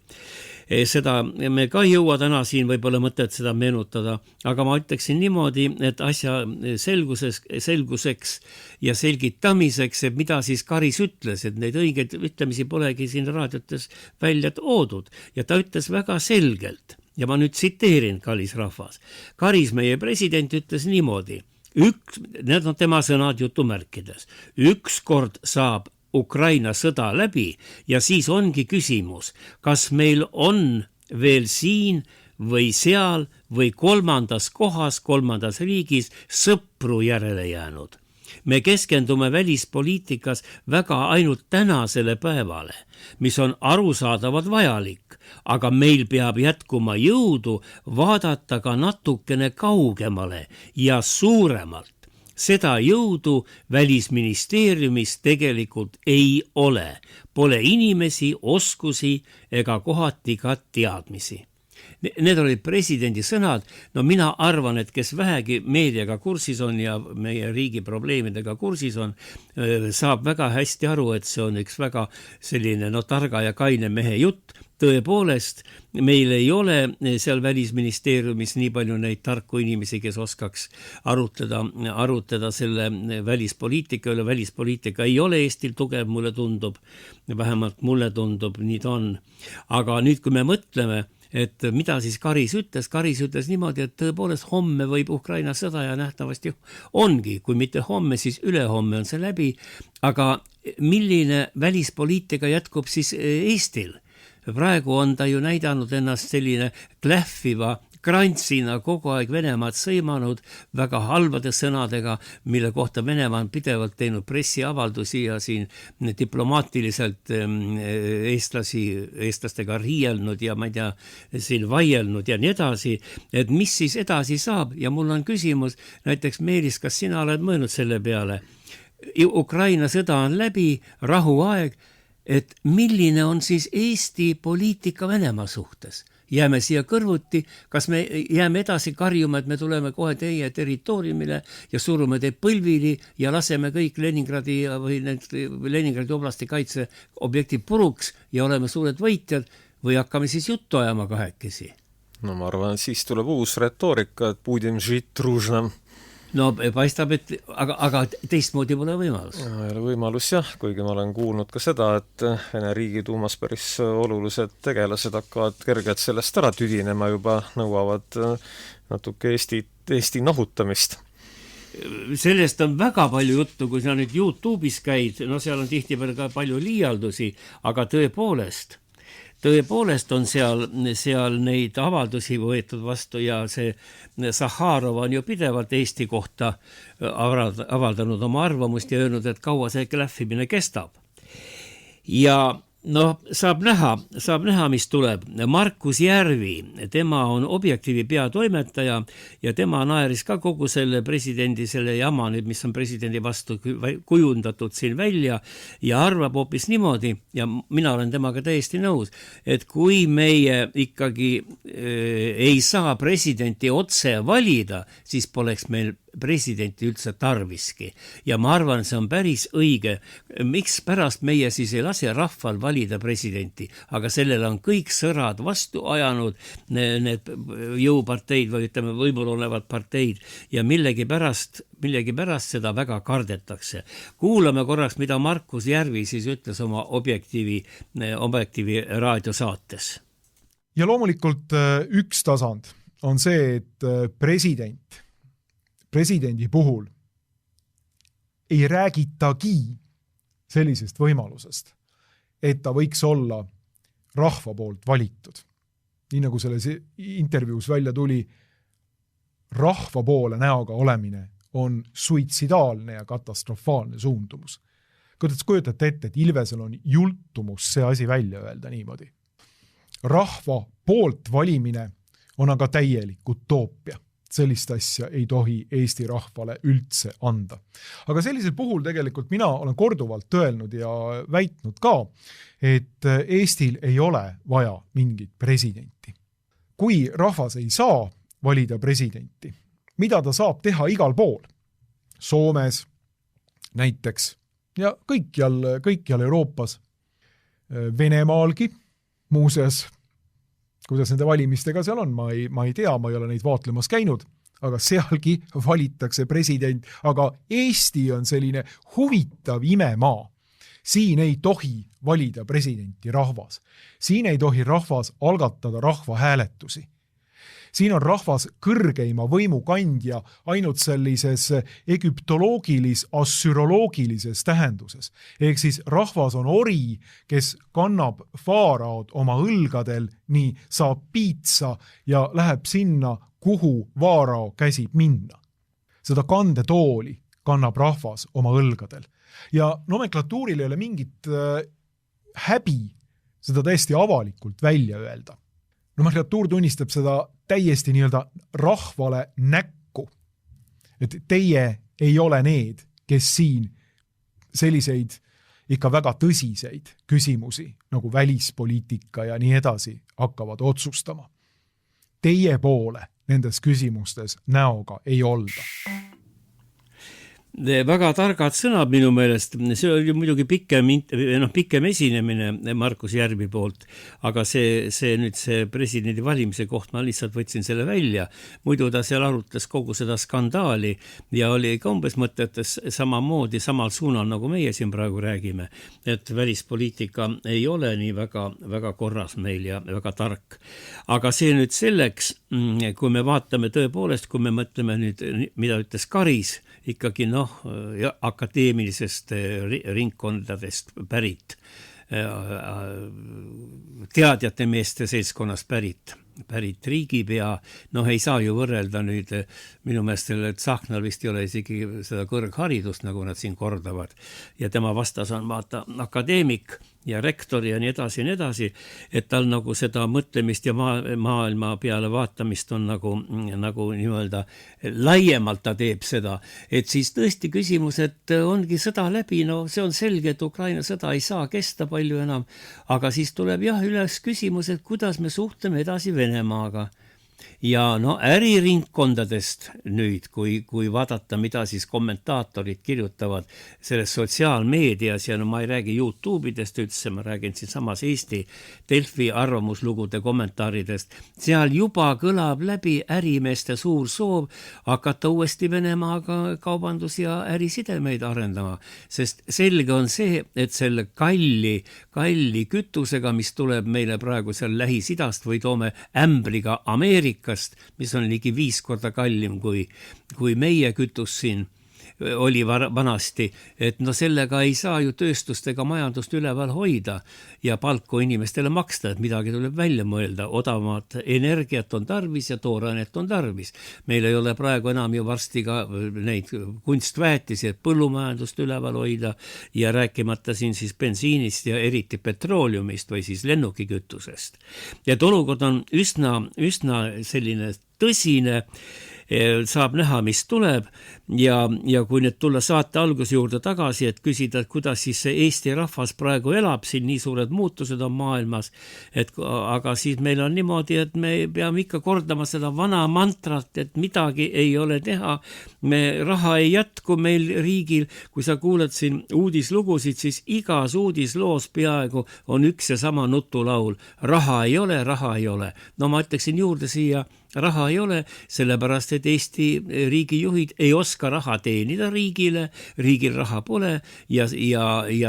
Seda me ka ei jõua täna siin võib-olla mõtet seda meenutada, aga ma ütleksin niimoodi, et asja selguseks ja selgitamiseks, et mida siis Karis ütles, et neid õigeid ütlemisi polegi siin raadiotes välja toodud ja ta ütles väga selgelt ja ma nüüd tsiteerin Karis rahvas. Karis, meie president, ütles niimoodi, need on tema sõnad jutumärkides, ükskord saab Ukraina sõda läbi ja siis ongi küsimus, kas meil on veel siin või seal või kolmandas kohas, kolmandas riigis sõpru järele jäänud. Me keskendume välispoliitikas väga ainult tänasele päevale, mis on arusaadavad vajalik, aga meil peab jätkuma jõudu vaadata ka natukene kaugemale ja suuremalt. Seda jõudu välisministeeriumis tegelikult ei ole. Pole inimesi, oskusi ega kohati ka teadmisi. Need olid presidendi sõnad. Mina arvan, et kes vähegi meediaga kursis on ja meie riigi probleemidega kursis on, saab väga hästi aru, et see on üks väga selline targa ja kaine mehe jutt. Tõepoolest, meil ei ole seal välisministeeriumis nii palju neid tarku inimesi, kes oskaks arutleda selle välispoliitika üle. Välispoliitika ei ole Eestil tugev, mulle tundub, vähemalt mulle tundub, nii ta on. Aga nüüd, kui me mõtleme, et mida siis Karis ütles niimoodi, et tõepoolest homme võib Ukraina sõda ja nähtavasti ongi, kui mitte homme, siis ülehomme on see läbi, aga milline välispoliitika jätkub siis Eestil? Praegu on ta ju näidanud ennast selline klähviva krantsina kogu aeg Venemaad sõimanud väga halbade sõnadega, mille kohta Venemaa on pidevalt teinud pressiavaldusi ja siin diplomaatiliselt eestlastega riielnud ja ma ei tea, siin vaielnud ja nii edasi, et mis siis edasi saab ja mul on küsimus, näiteks Meelis, kas sina oled mõelnud selle peale? Ukraina sõda on läbi, rahuaeg, et milline on siis Eesti poliitika Venemaa suhtes? Jääme siia kõrvuti, kas me jääme edasi karjuma, et me tuleme kohe teie territooriumile ja surume teid põlvili ja laseme kõik Leningradi oblasti kaitseobjekti puruks ja oleme suured võitjad või hakkame siis juttu ajama kahekesi? Ma arvan, siis tuleb uus retoorika, et budem žit družna. Paistab, et aga teistmoodi pole võimalus. Ei ole võimalus jah, kuigi ma olen kuulnud ka seda, et Vene riigiduumas päris olulised tegelased hakkavad kergelt sellest ära tüdinema, juba nõuavad natuke Eesti nahutamist. Sellest on väga palju juttu, kui sa nüüd YouTube'is käid, seal on tihtipeale ka palju liialdusi, aga tõepoolest on seal neid avaldusi võetud vastu ja see Sahharov on ju pidevalt Eesti kohta avaldanud oma arvamust ja öelnud, et kaua see klähvimine kestab. Ja saab näha, mis tuleb. Markus Järvi, tema on Objektiivi peatoimetaja ja tema naeris ka kogu selle presidendi, selle jama nüüd, mis on presidendi vastu kujundatud siin välja ja arvab hoopis niimoodi ja mina olen temaga täiesti nõus, et kui meie ikkagi ei saa presidenti otse valida, siis poleks meil presidenti üldse tarviski. Ja ma arvan, see on päris õige. Miks pärast meie siis ei lase rahval valida presidenti, aga sellele on kõik sõrad vastu ajanud, need jõuparteid või ütleme võimul olevad parteid ja millegipärast seda väga kardetakse. Kuulame korraks, mida Markus Järvi siis ütles oma Objektiivi raadiosaates. Ja loomulikult üks tasand on see, et presidendi puhul ei räägitagi sellisest võimalusest, et ta võiks olla rahva poolt valitud. Nii nagu selles intervjuus välja tuli, rahva poole näoga olemine on suitsidaalne ja katastrofaalne suundumus. Kuidas kujutate ette, et Ilvesel on jultumus see asi välja öelda niimoodi? Rahva poolt valimine on aga täielik utoopia. Sellist asja ei tohi Eesti rahvale üldse anda. Aga sellisel puhul tegelikult mina olen korduvalt öelnud ja väitnud ka, et Eestil ei ole vaja mingit presidenti. Kui rahvas ei saa valida presidenti, mida ta saab teha igal pool? Soomes näiteks ja kõikjal Euroopas, Venemaalgi, muuseas, kuidas nende valimistega seal on, ma ei tea, ma ei ole neid vaatlemas käinud, aga sealgi valitakse president, aga Eesti on selline huvitav imemaa. Siin ei tohi valida presidenti rahvas. Siin ei tohi rahvas algatada rahvahääletusi. Siin on rahvas kõrgeima võimu kandja ainult sellises egüptoloogilis-assüroloogilises tähenduses. Ehk siis rahvas on ori, kes kannab faaraod oma õlgadel, nii saab piitsa ja läheb sinna, kuhu vaarao käsib minna. Seda kandetooli kannab rahvas oma õlgadel. Ja nomenklatuuril ei ole mingit häbi seda täiesti avalikult välja öelda. Nomenklatuur tunnistab seda täiesti nii-öelda rahvale näkku. Et teie ei ole need, kes siin selliseid ikka väga tõsiseid küsimusi, nagu välispoliitika ja nii edasi, hakkavad otsustama. Teie poole nendes küsimustes näoga ei olda. Väga targad sõnad minu meelest, see oli muidugi pikem esinemine Markus Järvi poolt, aga see presidendi valimise koht, ma lihtsalt võtsin selle välja, muidu ta seal arutas kogu seda skandaali ja oli ka umbes mõtetes samamoodi, samal suunal, nagu meie siin praegu räägime, et välispoliitika ei ole nii väga korras meil ja väga tark. Aga see nüüd selleks, kui me vaatame tõepoolest, kui me mõtleme nüüd, mida ütles Karis, ikkagi akadeemilisest ringkondadest pärit, teadjate meeste seltskonnast pärit riigipea, ei saa ju võrrelda nüüd minu meelest, et Tsahknal vist ei ole isegi seda kõrgharidust, nagu nad siin kordavad, ja tema vastas on akadeemik ja rektor ja nii edasi, et tal nagu seda mõtlemist ja maailma peale vaatamist on nagu nii-öelda laiemalt ta teeb seda, et siis tõesti küsimus, et ongi sõda läbi, see on selge, et Ukraina sõda ei saa kesta palju enam, aga siis tuleb üles küsimus, et kuidas me suhtleme edasi Venemaaga. Ja äriringkondadest nüüd, kui vaadata, mida siis kommentaatorid kirjutavad selles sotsiaalmeedias ja ma ei räägi YouTube'idest üldse, ma räägin siin samas Eesti Delfi arvamuslugude kommentaaridest, seal juba kõlab läbi ärimeeste suur soov hakata uuesti Venemaaga kaubandus- ja ärisidemeid arendama, sest selge on see, et selle kalli kütusega, mis tuleb meile praegu seal Lähis-Idast või toome ämbriga Ameerikast, mis on ligi 5 korda kallim kui meie kütus siin oli vanasti, et sellega ei saa ju tööstust ega majandust üleval hoida ja palku inimestele maksta, et midagi tuleb välja mõelda, odavamat energiat on tarvis ja toorainet on tarvis. Meil ei ole praegu enam ju varsti ka neid kunstväetisi, et põllumajandust üleval hoida ja rääkimata siin siis bensiinist ja eriti petrooliumist või siis lennukikütusest. Et olukord on üsna selline tõsine, saab näha, mis tuleb ja kui nüüd tulla saate alguse juurde tagasi, et küsida, et kuidas siis see Eesti rahvas praegu elab, siin nii suured muutused on maailmas, aga siis meil on niimoodi, et me peame ikka kordama seda vana mantrat, et midagi ei ole teha, raha ei jätku meil riigil, kui sa kuuled siin uudislugusid, siis igas uudisloos peaaegu on üks ja sama nutulaul, raha ei ole. Ma ütleksin juurde siia raha ei ole, sellepärast et Eesti riigijuhid ei oska raha teenida riigile, riigil raha pole ja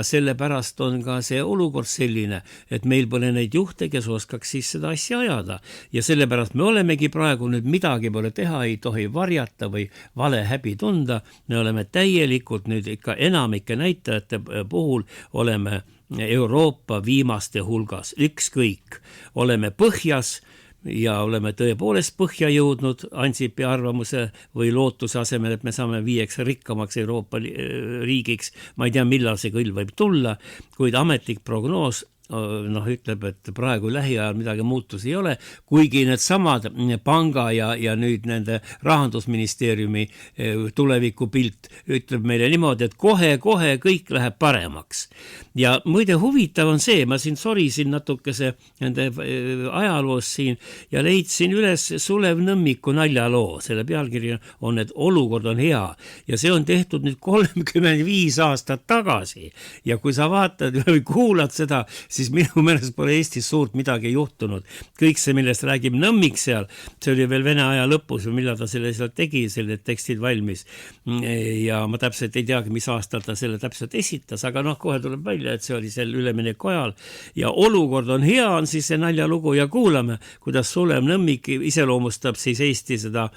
sellepärast on ka see olukord selline, et meil pole neid juhte, kes oskaks siis seda asja ajada ja sellepärast me olemegi praegu nüüd midagi pole teha, ei tohi varjata või vale häbi tunda, me oleme täielikult nüüd ikka enamike näitajate puhul oleme Euroopa viimaste hulgas, ükskõik, oleme põhjas ja oleme tõepoolest põhja jõudnud Ansipi arvamuse või lootuse asemel, et me saame 5 rikkamaks Euroopa riigiks. Ma ei tea, millal see küll võib tulla, kuid ametlik prognoos ütleb, et praegu lähiajal midagi muutus ei ole, kuigi need samad panga ja nüüd nende rahandusministeeriumi tulevikupilt ütleb meile niimoodi, et kohe kõik läheb paremaks. Ja muide huvitav on see, ma siin sorisin natukese nende ajaloos siin ja leidsin üles Sulev Nõmmiku naljaloo. Selle pealkiri on, et olukord on hea ja see on tehtud nüüd 35 aastat tagasi ja kui sa vaatad või kuulad seda, siis minu meelest pole Eestis suurt midagi juhtunud. Kõik see, millest räägib Nõmmik seal, see oli veel Vene aja lõpus või millal ta selle seal tegi, selle tekstid valmis. Ja ma täpselt ei teagi, mis aastal ta selle täpselt esitas, aga kohe tuleb välja, et see oli sel ülemineku ajal. Ja olukord on hea, on siis see naljalugu ja kuulame, kuidas Sulev Nõmmik iseloomustab siis Eesti seda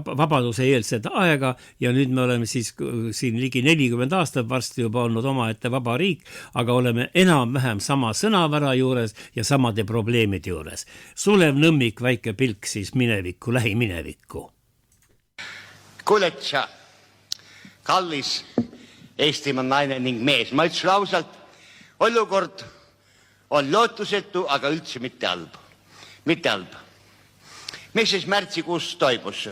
vabaduse eelset aega ja nüüd me oleme siis siin ligi 40 aastat varsti juba olnud omaette vaba riik, aga oleme enam-vähem sama sõnavara juures ja samade probleemide juures. Sulev Nõmmik, väike pilk siis minevikku, lähiminevikku. Kuuletsa, kallis Eestimaa naine ning mees, ma ütlesin ausalt, olukord on lootusetu, aga üldse mitte halb. Mitte halb. Mis siis märtsikuus toimus?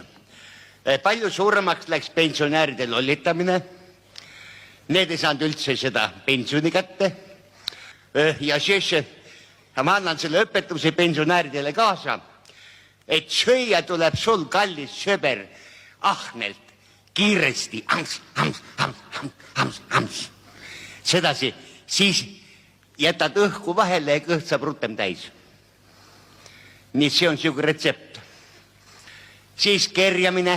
Palju suuremaks läks pensionääride lollitamine. Need ei saanud üldse seda pensioni kätte. Ja siis ma annan selle õpetuse pensionääridele kaasa, et sööja tuleb sul, kallis sõber, ahnelt, kiiresti, hams. Sedasi, siis jätad õhku vahele ja kõht saab rutem täis. Nii see on siuke retsept. Siis kerjamine,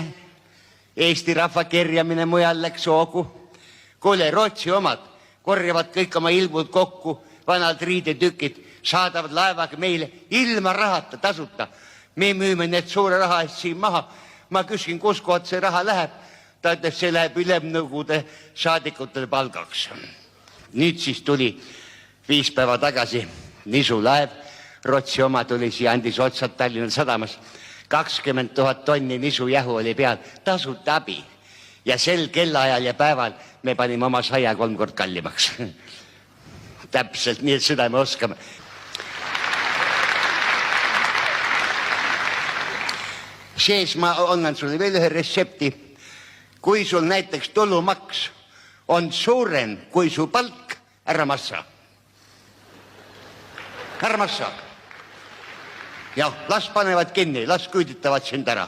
Eesti rahva kerjamine mujal läks hoogu. Kuule, Rootsi omad korjavad kõik oma ilmud kokku, vanad riidetükid, saadavad laevaga meile ilma rahata, tasuta. Me müüme need suure raha eest siin maha. Ma küsin, kus kohad see raha läheb. Ta ütles, see läheb Ülemnõukogude saadikutele palgaks. Nüüd siis tuli 5 päeva tagasi nisulaev. Rootsi oma tuli siia, andis otsad Tallinna sadamas. 20 000 tonni nisujahu oli peal, tasuta abi. Ja sel kellaajal ja päeval me panime oma saia 3 kord kallimaks. Täpselt nii, et seda me oskame. Sees ma annan sulle veel ühe retsepti. Kui sul näiteks tulumaks on suurem kui su palk, ära massa. Ära massa. Ja las panevad kinni, las küüditavad sind ära.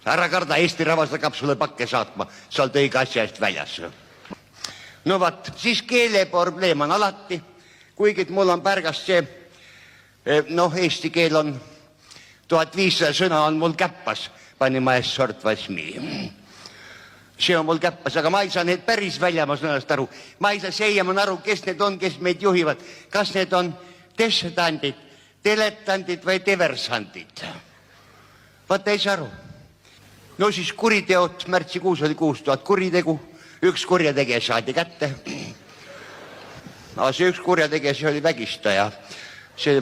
Ära karda, Eesti rahvas hakkab sulle pakke saatma, sa oled õige asja eest väljas. No vaat, siis keeleprobleem on alati, kuigi mul on pärgast see, eesti keel on 1500 sõna on mul käppas, pani ma ees sort vasmi. See on mul käppas, aga ma ei saa need päris väljama sõnast aru. Ma ei saa seiaman aru, kes need on, kes meid juhivad. Kas need on testandid, diletandid või diversandid? Vaata ei saa aru. No siis kuriteod, märtsikuus oli 6000 kuritegu, üks kurjategija saadi kätte. Aga see üks kurjategija, see oli vägistaja. See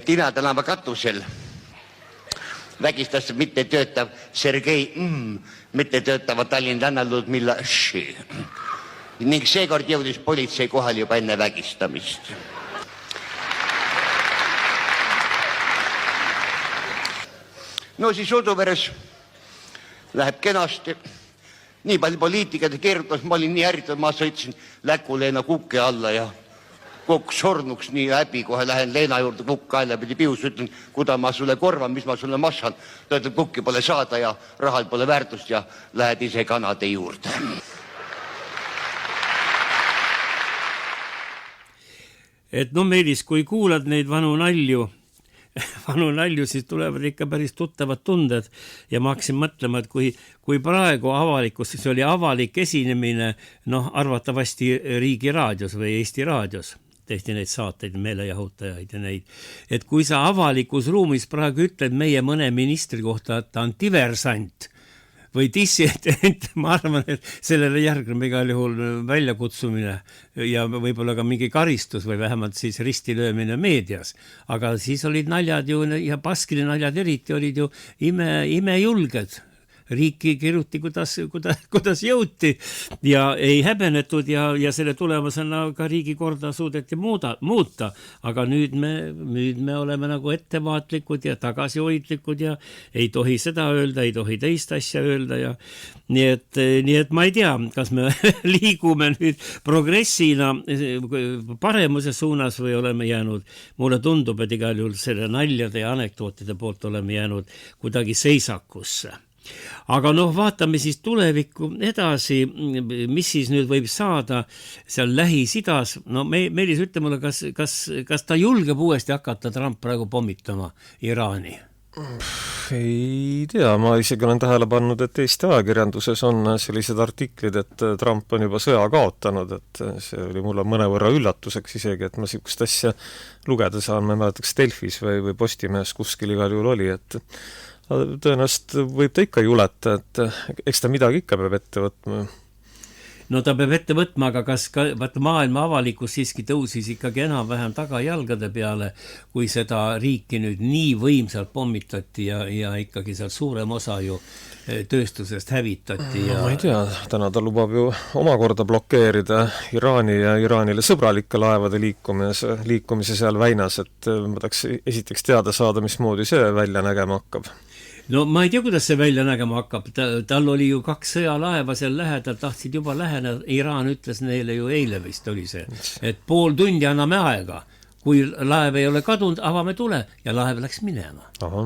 Tina tänava katusel vägistas mitte töötav Sergei mitte töötava Tallinna Ludmilla Ši. Ning seekord jõudis politsei kohal juba enne vägistamist. No siis Uduveres läheb kenasti. Nii palju poliitikad keerutas, ma olin nii ärritud, ma sõitsin Läku-Leena kukke alla ja kukk surnuks, nii häbi, kohe lähen Leena juurde kukk kaela pidi pius, ütlen, kuda ma sulle korvan, mis ma sulle massan. Ta ütleb, kukki pole saada ja rahal pole väärtust ja lähed ise kanade juurde. Et Meelis, kui kuulad neid vanu nalju, vanu nalju, siis tulevad ikka päris tuttavad tunded ja ma hakkasin mõtlema, et kui praegu avalikkus, see oli avalik esinemine, noh, arvatavasti Riigi raadios või Eesti raadios, tehti neid saateid, meelejahutajaid ja neid, et kui sa avalikus ruumis praegu ütled meie mõne ministri kohta, et ta on diversant või dissident, ma arvan, et sellele järgneb igal juhul väljakutsumine ja võib-olla ka mingi karistus või vähemalt siis ristilöömine meedias. Aga siis olid naljad ju ja Baskini naljad eriti olid ju imejulged. Riiki kirjuti, kuidas jõuti ja ei häbenetud ja selle tulemusena ka riigi korda suudeti muuta. Aga nüüd me oleme nagu ettevaatlikud ja tagasihoidlikud ja ei tohi seda öelda, ei tohi teist asja öelda ja nii et ma ei tea, kas me liigume nüüd progressina paremuse suunas või oleme jäänud, mulle tundub, et igal juhul selle naljade ja anekdootide poolt oleme jäänud kuidagi seisakusse. Aga noh, vaatame siis tulevikku edasi, mis siis nüüd võib saada seal Lähis-Idas. No Meelis, ütle mulle, kas ta julgeb uuesti hakata Trump praegu pommitama Iraani? Ei tea, ma isegi olen tähele pannud, et Eesti ajakirjanduses on sellised artiklid, et Trump on juba sõja kaotanud, et see oli mulle mõnevõrra üllatuseks isegi, et ma sihukest asja lugeda saan, ma mäletaks Delfis või Postimehes kuskil igal juhul oli, et tõenäoliselt võib ta ikka juleta, et eks ta midagi ikka peab ette võtma. No ta peab ette võtma, aga kas maailma avalikkus siiski tõusis ikkagi enam-vähem tagajalgade peale, kui seda riiki nüüd nii võimsalt pommitati ja ikkagi seal suurem osa ju tööstusest hävitati. Ma ei tea, täna ta lubab ju omakorda blokeerida Iraani ja Iraanile sõbralike laevade liikumise seal väinas, et ma tahaks esiteks teada saada, mismoodi see välja nägema hakkab. No ma ei tea, kuidas see välja nägema hakkab. Tal oli ju 2 sõjalaeva seal lähedal, tahtsid juba läheneda. Iraan ütles neile ju eile vist oli see, et pool tundi anname aega. Kui laev ei ole kadunud, avame tule ja laev läks minema. Aha.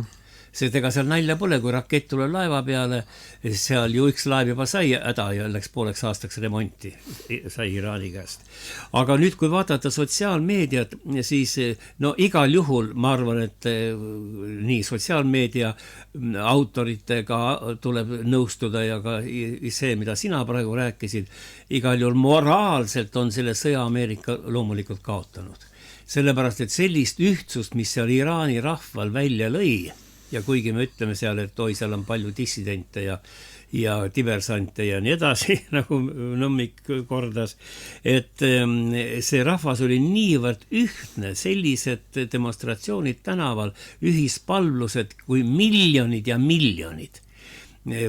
Sest ega seal nalja pole, kui rakett tuleb laeva peale, seal ju üks laev juba sai häda ja läks pooleks aastaks remonti, sai Iraani käest. Aga nüüd, kui vaadata sotsiaalmeediat, siis no igal juhul ma arvan, et nii sotsiaalmeedia autoritega tuleb nõustuda ja ka see, mida sina praegu rääkisid, igal juhul moraalselt on selle sõja Ameerika loomulikult kaotanud. Sellepärast, et sellist ühtsust, mis seal Iraani rahval välja lõi, ja kuigi me ütleme seal, et seal on palju dissidente ja diversante ja nii edasi, nagu Nõmmik kordas, et see rahvas oli niivõrd ühtne, sellised demonstratsioonid tänaval, ühispalvlused kui miljonid ja miljonid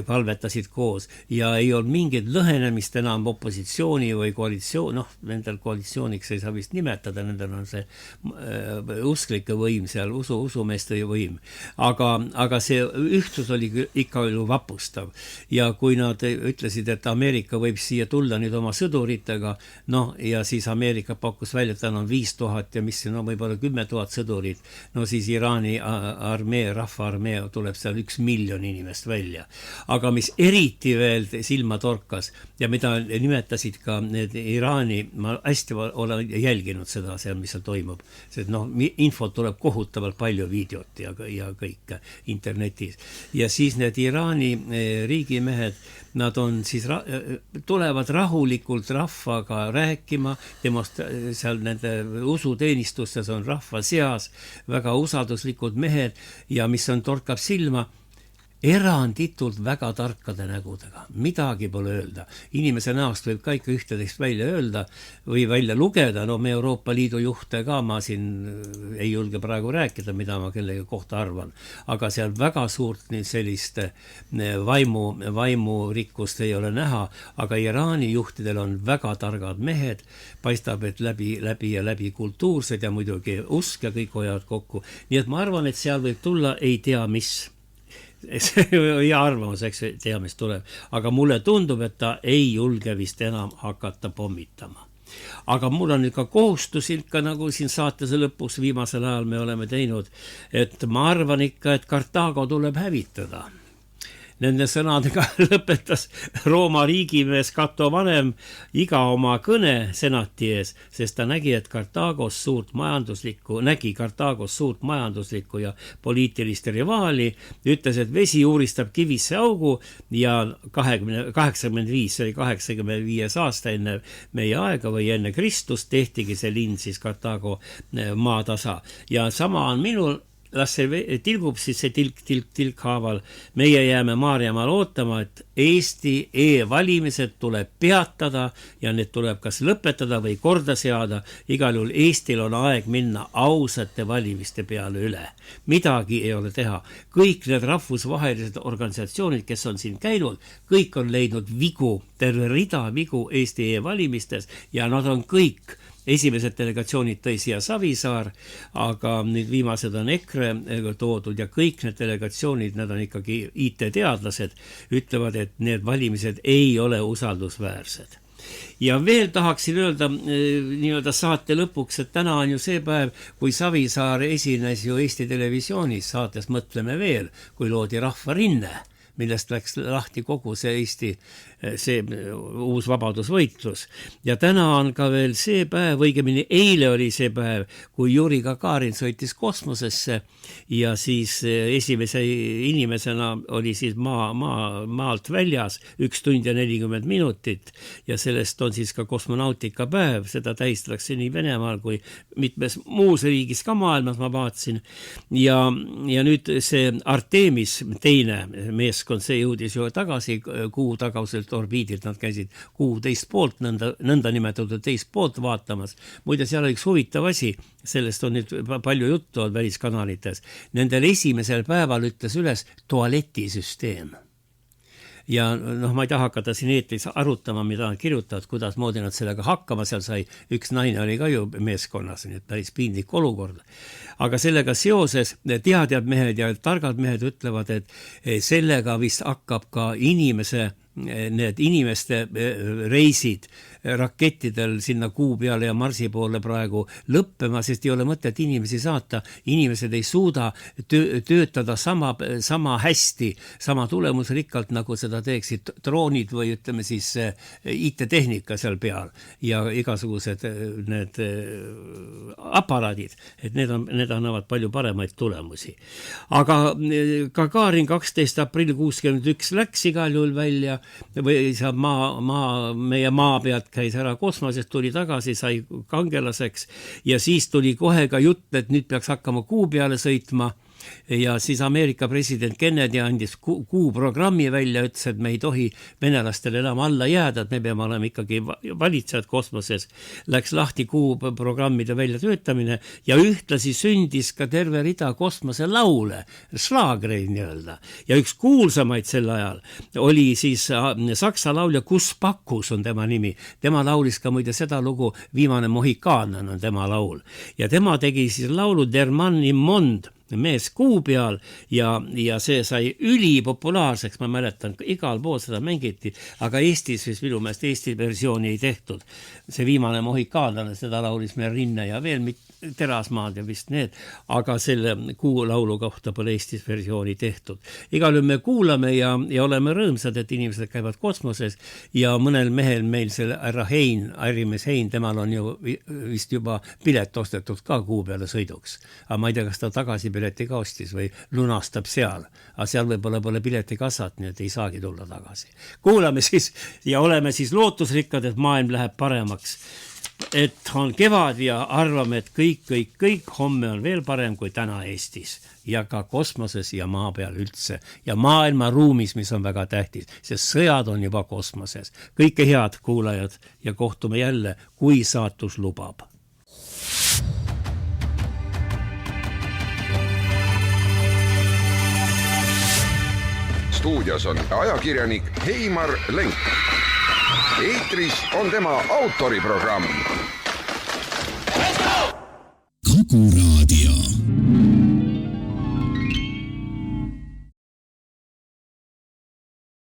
palvetasid koos ja ei olnud mingit lõhenemist enam opositsiooni või koalitsioon, noh, nendel koalitsiooniks ei saa vist nimetada, nendel on see usklike võim seal, usumeeste võim. Aga see ühtsus oli ikka ju vapustav ja kui nad ütlesid, et Ameerika võib siia tulla nüüd oma sõduritega, noh, ja siis Ameerika pakkus välja, et on 5000 ja mis no võib-olla 10 000 sõdurit, no siis Iraani armee, rahvaarmee tuleb seal 1 miljon inimest välja. Aga mis eriti veel silma torkas ja mida nimetasid ka need Iraani, ma hästi olen jälginud seda seal, mis seal toimub, sest noh, infot tuleb kohutavalt palju videot ja kõik internetis ja siis need Iraani riigimehed, nad on siis tulevad rahulikult rahvaga rääkima, seal nende usuteenistustes on rahva seas väga usalduslikud mehed ja mis torkab silma, eranditult väga tarkade nägudega, midagi pole öelda. Inimese näost võib ka ikka ühtedest välja öelda või välja lugeda, no me Euroopa Liidu juhte ka, ma siin ei julge praegu rääkida, mida ma kellegi kohta arvan, aga seal väga suurt sellist vaimurikkust ei ole näha, aga Iraani juhtidel on väga targad mehed, paistab, et läbi kultuursed ja muidugi usk ja kõik hoiavad kokku. Nii et ma arvan, et seal võib tulla ei tea mis. Ja arvamus, eks tea, mis tuleb. Aga mulle tundub, et ta ei julge vist enam hakata pommitama. Aga mul on ikka kohustus ikka, nagu siin saatese lõpus viimasel ajal me oleme teinud, et ma arvan ikka, et Kartaago tuleb hävitada. Nende sõnadega lõpetas Rooma riigimees Cato Vanem iga oma kõne senati ees, sest ta nägi, et Kartaagos suurt majanduslikku ja poliitilist rivaali, ütles, et vesi uuristab kivisse augu ja 85, see oli 85 aasta enne meie aega või enne Kristust tehtigi see linn siis Kartaago maatasa. Ja sama on minul, las see tilgub siis see tilk haaval. Meie jääme Maarjamaal ootama, et Eesti e-valimised tuleb peatada ja need tuleb kas lõpetada või korda seada. Igal juhul Eestil on aeg minna ausate valimiste peale üle. Midagi ei ole teha. Kõik need rahvusvahelised organisatsioonid, kes on siin käinud, kõik on leidnud vigu, terve rida vigu Eesti e-valimistes ja nad on kõik. Esimesed delegatsioonid tõi siia Savisaar, aga nüüd viimased on EKRE toodud ja kõik need delegatsioonid, nad on ikkagi IT-teadlased, ütlevad, et need valimised ei ole usaldusväärsed. Ja veel tahaksin öelda saate lõpuks, et täna on ju see päev, kui Savisaar esines ju Eesti televisioonis saates Mõtleme veel, kui loodi Rahvarinne, millest läks lahti kogu see Eesti see uus vabadusvõitlus. Ja täna on ka veel see päev, õigemini eile oli see päev, kui Juri Gagarin sõitis kosmosesse ja siis esimese inimesena oli siis maalt väljas 1 tund ja 40 minutit ja sellest on siis ka kosmonautika päev, seda tähistatakse nii Venemaal kui mitmes muus riigis ka maailmas, ma vaatasin. Ja nüüd see Artemis teine meeskond, see jõudis ju tagasi kuu tagauselt orbiidilt, nad käisid kuu teist poolt, nõnda nimetatud teist poolt vaatamas. Muide, seal oli üks huvitav asi, sellest on nüüd palju juttu on väliskanalites. Nendel esimesel päeval ütles üles tualetisüsteem. Ja ma ei taha hakata siin eetris arutama, mida nad kirjutavad, kuidas moodi nad sellega hakkama, seal sai üks naine oli ka ju meeskonnas, nii et päris piinlik olukord. Aga sellega seoses teadjad mehed ja targad mehed ütlevad, et sellega vist hakkab ka need inimeste reisid rakettidel sinna kuu peale ja Marsi poole praegu lõppema, sest ei ole mõtet inimesi saata. Inimesed ei suuda töötada sama hästi, sama tulemusrikkalt, nagu seda teeksid droonid või ütleme siis IT-tehnika seal peal ja igasugused need aparaadid, et need annavad palju paremaid tulemusi. Aga Gagarin 12. aprill 61 läks igal juhul välja või saab meie maa pealt käis ära kosmoses, tuli tagasi, sai kangelaseks ja siis tuli kohe ka jutt, et nüüd peaks hakkama kuu peale sõitma ja siis Ameerika president Kennedy andis kuu programmi välja, ütles, et me ei tohi venelastele enam alla jääda, et me peame olema ikkagi valitsejad kosmoses. Läks lahti kuu programmide väljatöötamine ja ühtlasi sündis ka terve rida kosmose laule, šlaagreid nii-öelda. Ja üks kuulsamaid sel ajal oli siis saksa laulja Kus Pakkus on tema nimi. Tema laulis ka muide seda lugu Viimane Mohikaan on tema laul. Ja tema tegi siis laulu Der Mann im Mond, mees kuu peal ja see sai ülipopulaarseks, ma mäletan, igal pool seda mängiti, aga Eestis siis minu meelest Eesti versiooni ei tehtud. See Viimane Mohikaanlane, seda laulis meil Rinne ja veel Terasmaad ja vist need, aga selle kuu laulu kohta pole Eestis versiooni tehtud. Igal juhul me kuulame ja oleme rõõmsad, et inimesed käivad kosmoses ja mõnel mehel meil selle härra Hein, ärimees Hein, temal on ju vist juba pilet ostetud ka kuu peale sõiduks. Aga ma ei tea, kas ta tagasi pileti ka ostis või lunastab seal. Aga seal võib-olla pole piletikassat, nii et ei saagi tulla tagasi. Kuulame siis ja oleme siis lootusrikkad, et maailm läheb paremaks. Et on kevad ja arvame, et kõik homme on veel parem kui täna Eestis ja ka kosmoses ja maa peal üldse ja maailma ruumis, mis on väga tähtis, sest sõjad on juba kosmoses. Kõike head kuulajad ja kohtume jälle, kui saatus lubab. Stuudios on ajakirjanik Heimar Lenk. Eetris on tema autoriprogramm. Kagu Raadio.